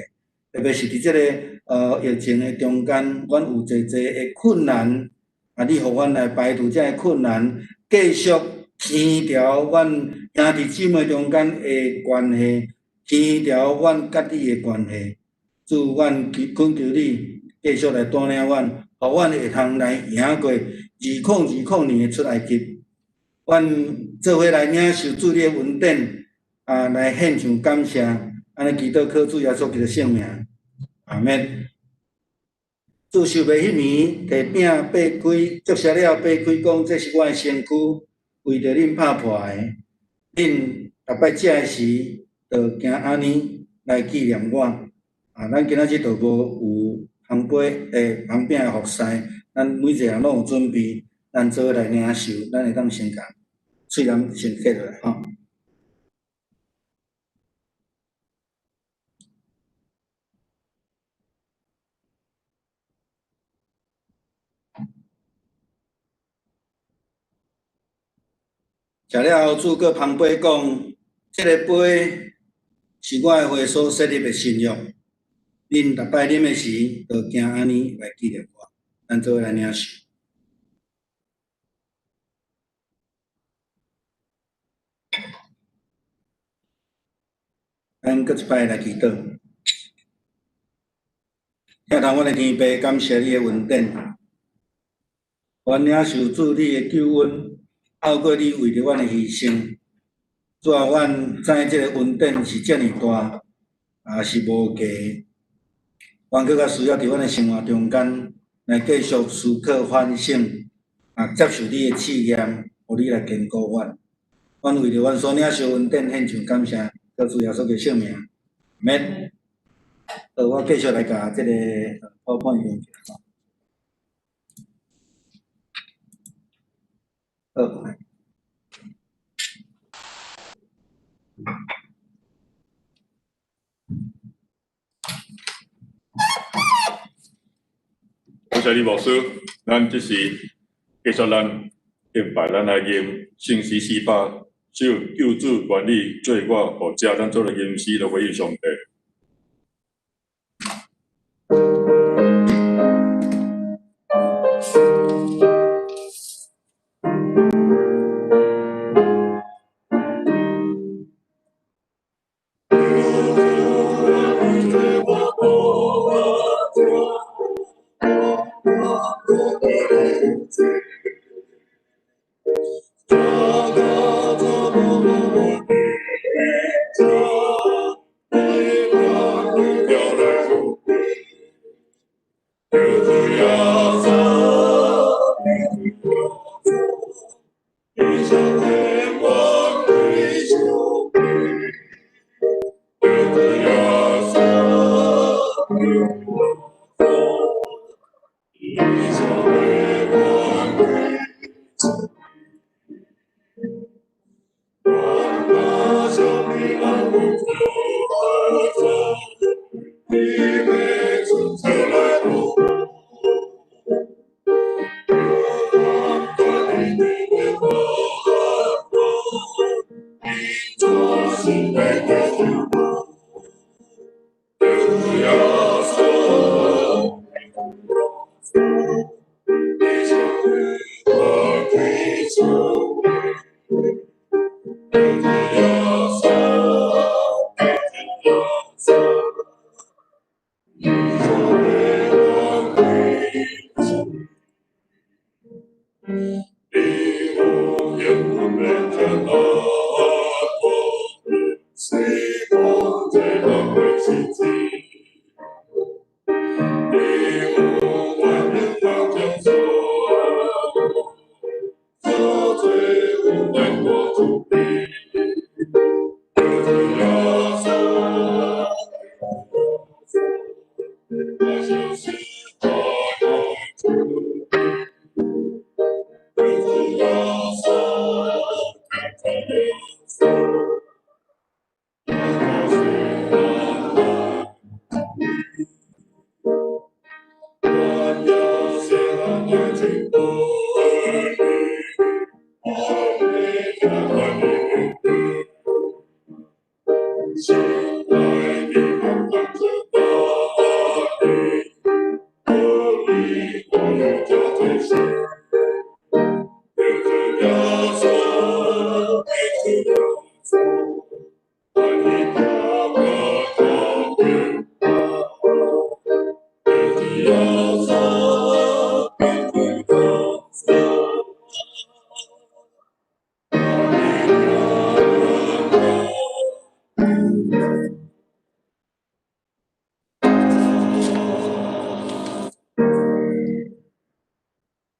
A: 特别是伫即个疫情的中间，阮有侪的困难，啊，你互阮来排除遮个困难，继续牵调阮兄弟姊妹中间的关系，牵调阮甲你的关系。主，阮恳求你继续来带领阮，互阮会通来赢过2020年的出埃及。阮做伙来领受主你的恩典，啊，来献上感谢，安尼祈祷靠主耶稣基督圣名，阿免。主受袂迄年，摕饼擘开，祝谢了擘开，讲这是我的身躯，为着恁拍破的。恁逐摆食的时，着行安尼来纪念我。啊，咱今仔日着无有烘焙烘饼的服侍，咱每一个人拢有准备，咱做伙来领受，咱会当先共喙南先结落来吼。食了后，主搁旁边讲，这个杯是我的会所设立的新约，恁逐摆啉的时，着行安尼来纪念我，咱做伙来领受。咱搁一摆来祈祷，听从阮的天父，感谢你的恩典，阮领受主你的救恩，透过你为着阮的牺牲。主啊，阮知影即个恩典是遮尔大，啊是无价。阮更较需要伫阮的生活中间来继续思考反省，啊接受你的试验，互你来坚固阮。阮为着阮所领受恩典献上感谢，靠主耶稣的圣名，免。我继续来甲即个PowerPoint用起来。
B: 感谢李牧师，咱即是继续咱敬拜咱来念圣诗400首救主原理罪我和家，咱做了吟诗来回应上帝。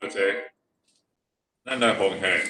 B: 而且，咱来奉献。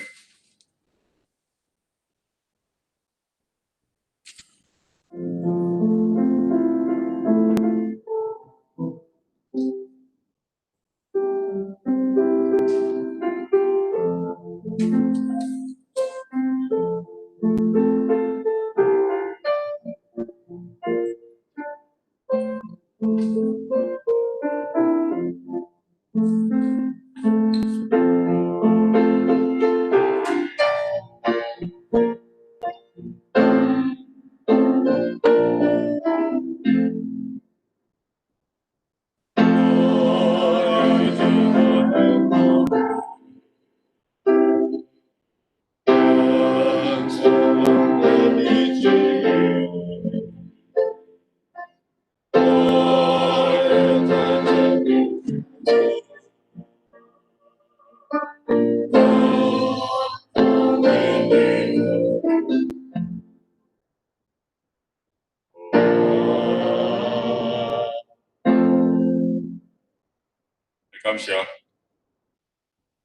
B: 感谢，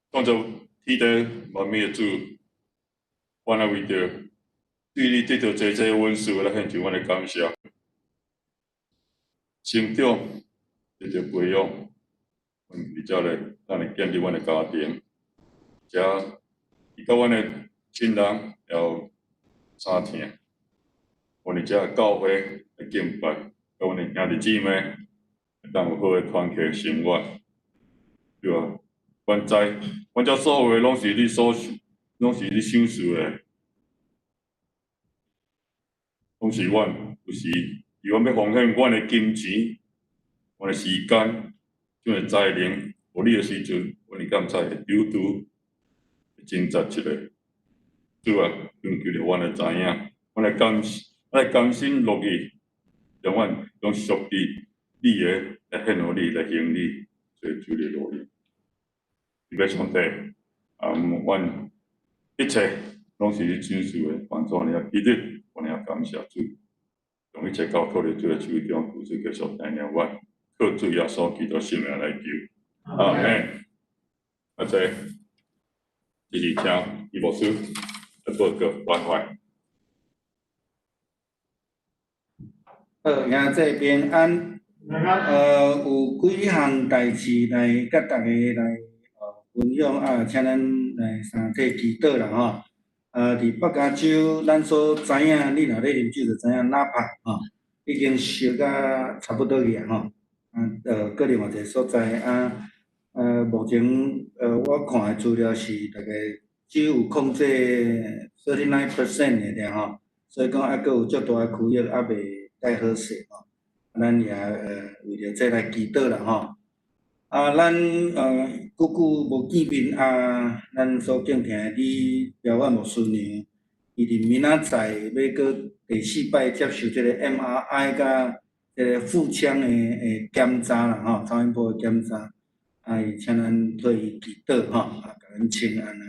B: 创造天地万物的主，我来为着对你得到这恩赐来献上我的感谢。成长得到培养，比较咧，咱来建立阮的家庭，遮伊甲阮的亲人要相听，阮的遮教会来敬拜，甲阮的兄弟姊妹会当有好的团契生活。对啊，阮知，阮遮所有诶拢是你所，拢是你想事诶，拢是阮，就是阮要奉献阮诶金钱、阮诶时间、阮诶才能，互你诶时阵，阮会感知会流揬，真实一个。主啊，恳求着阮会知影，阮来甘心乐意，让阮用属于你诶来献互你，来行你做主诶路哩。伫要上帝，阮一切拢是你亲属的帮助，你也记得，我们也感谢主，用一切交托伫主的手中，主继续带领阮，靠主耶稣基督性命来求。阿门。啊，这就是听伊牧师的报告关怀。
A: 兄这平安，有几项代志来甲大家来分享啊，请咱来三体祈祷啦吼。伫北加州，咱所知影，你若咧啉酒就知影，纳帕吼，已经烧甲差不多去啊吼。搁另外一个所在目前我看的资料是大概只有控制39% 尔吼，所以讲搁有足大的区域未太好势吼。咱也为着这来祈祷啦吼。咱久久无见面咱所敬听的李标万牧师娘，伊伫明仔载要搁第4摆接受这个 MRI 甲这个腹腔的检查啦吼，超音波的检查，伊请咱替伊祈祷吼，甲咱请安安尼。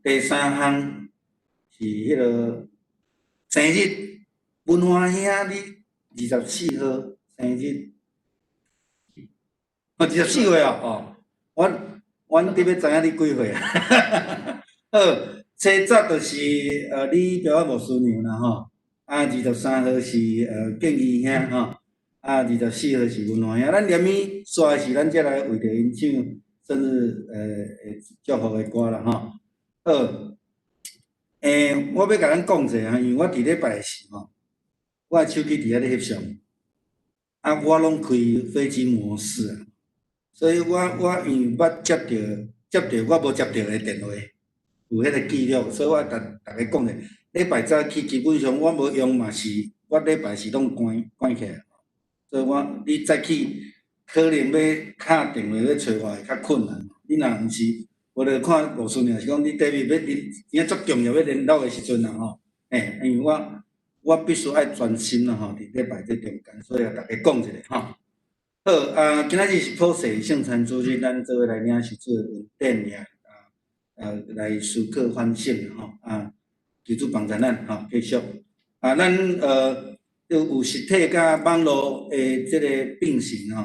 A: 第三项是迄个生日，文华兄你24号生日。24岁哦，阮特别知影你几岁啊？好，初十就是你表演牧师娘啦吼，23号是建议兄吼， 24号是文化兄，咱连咪刷是咱才来为着因唱生日祝福的歌啦吼。好，我要甲咱讲者哈，因为我伫礼拜四吼，我手机伫遐咧翕相，我拢开飞机模式啊，所以我因为捌接着我无接着的电话，有迄个记录，所以我逐个讲者，礼拜早起基本上我无用嘛是，我礼拜四拢关起来。所以你早起可能要敲电话要找我会较困难。你若毋是，我着看罗顺也是讲你第日要真足重要要联络的时阵啦吼，因为我必须爱专心啦吼，伫礼拜这中间，所以啊，大家讲一下吼。好今仔日是普世圣餐主日，咱做伙来领受主的恩典呀，来思考反省吼求主帮助咱吼，继续咱有实体甲网络的即个并行吼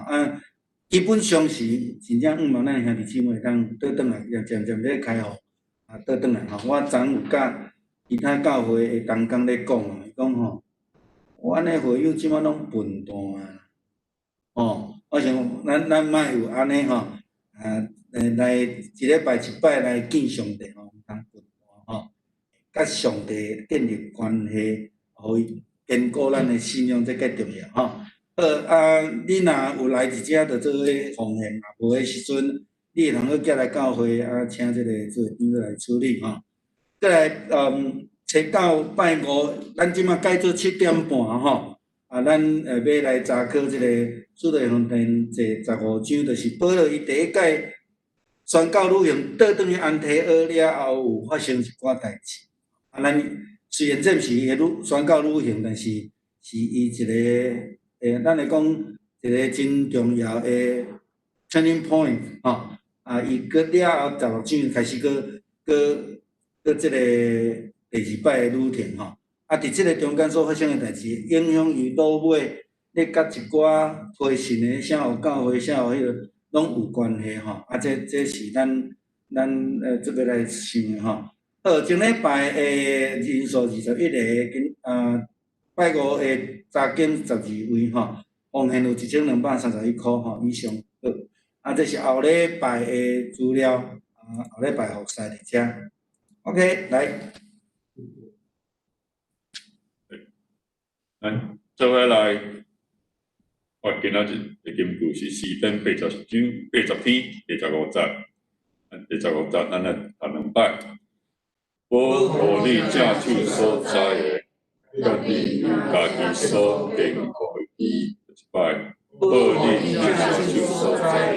A: 基本上是真正希望咱兄弟姊妹当倒转来，也渐渐咧开放倒转来吼。我昨有甲其他教会的同工咧讲伊讲吼，我安尼会友即摆拢笨蛋我想咱莫有安尼吼来一礼拜一摆来见上帝吼，毋通笨蛋甲上帝建立关系，互伊坚固咱的信仰，这较重要吼。好你若有来一只，就做伙奉献；若无的时阵，你会通去寄来教会请这个做长老来处理吼。再来初九拜五，咱即马改做7点半吼咱要来查考这个主的皇殿坐15章，就是保罗伊第一届宣教旅行倒转去安提阿了后，有发生一寡代志咱。虽然这毋是伊的宣教旅行，但是伊一个咱来讲一个真重要的 turning point 伊搁了后16章开始搁即个第2摆的旅程伫即个中间所发生的代志，影响伊倒尾咧甲一寡培训的啥有教会啥有迄个拢有关系这是咱这要来想的好，前礼拜的人数21个，拜五的查经12位奉献有1231块以上好，这是后礼拜的资料后礼拜服侍伫遮 ，OK， 来。
B: 咱做伙来，我今仔日的经句是4篇80章80篇85节，第15节咱来读2摆。我互你正手所在的，甲你有家己所坚固的基，1摆。我你正手所在的，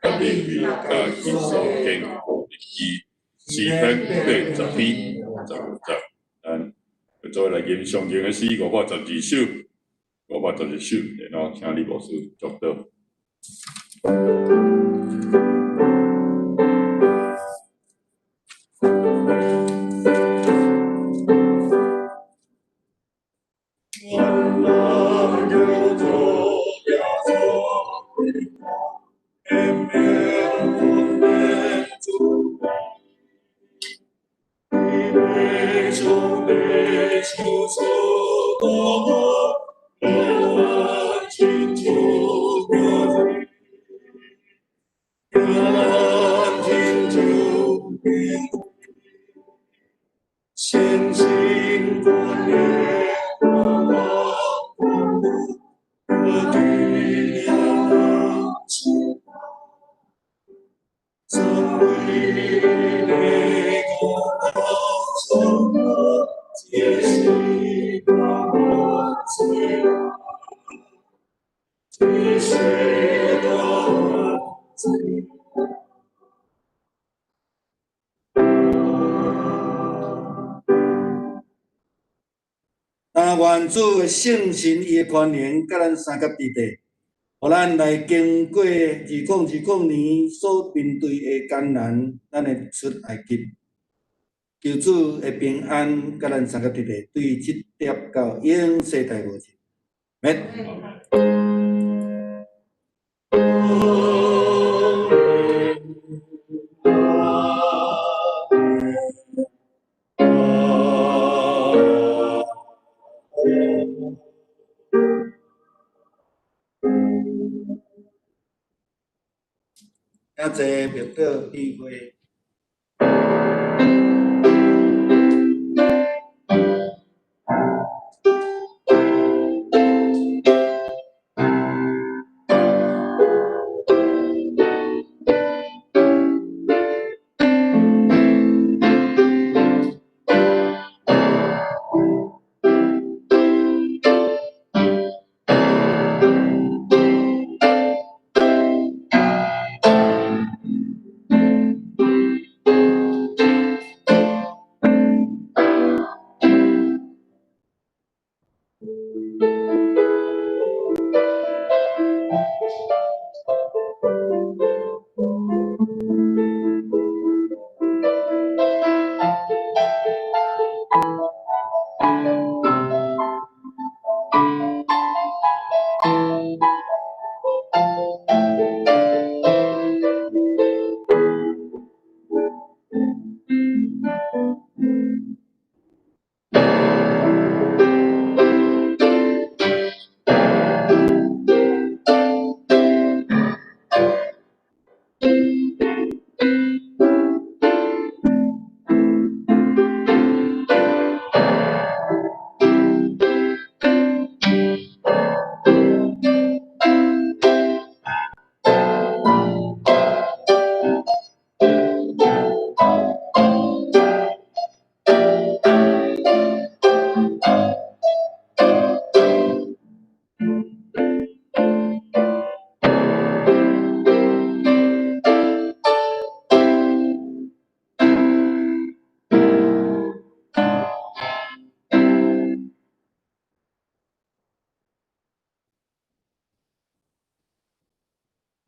B: 甲你有家己所坚固的基，4篇80篇15节，咱做来吟上经的诗512首，512首，然后请李牧师读到。
A: 愿主的圣神伊的权能，甲咱三甲伫地，互咱来经过2020年所面对的艰难，咱会出爱吉。求主的平安，甲咱三甲伫地，对即叠到永世代无尽。遐济庙岛比会。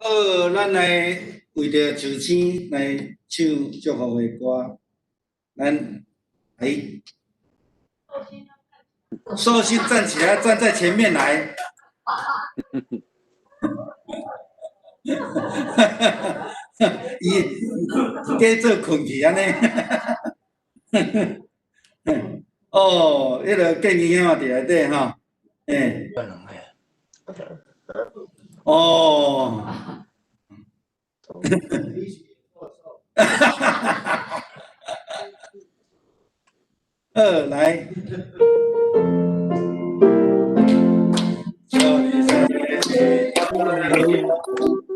A: 好，咱来为着寿星来唱祝福的歌，咱来，寿星站起来，站在前面来。伊假做困去安尼。哦，迄个建议兄伫内底吼，诶。哦。好，来。祝你生日快乐，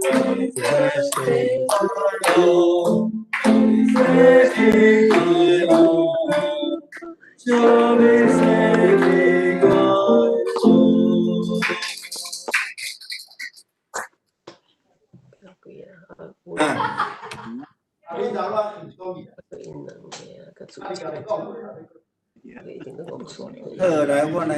A: 祝你生日快乐，祝你生日快乐，祝你生日快乐。啊。你头啦，唔讲嘢。好，来，我来。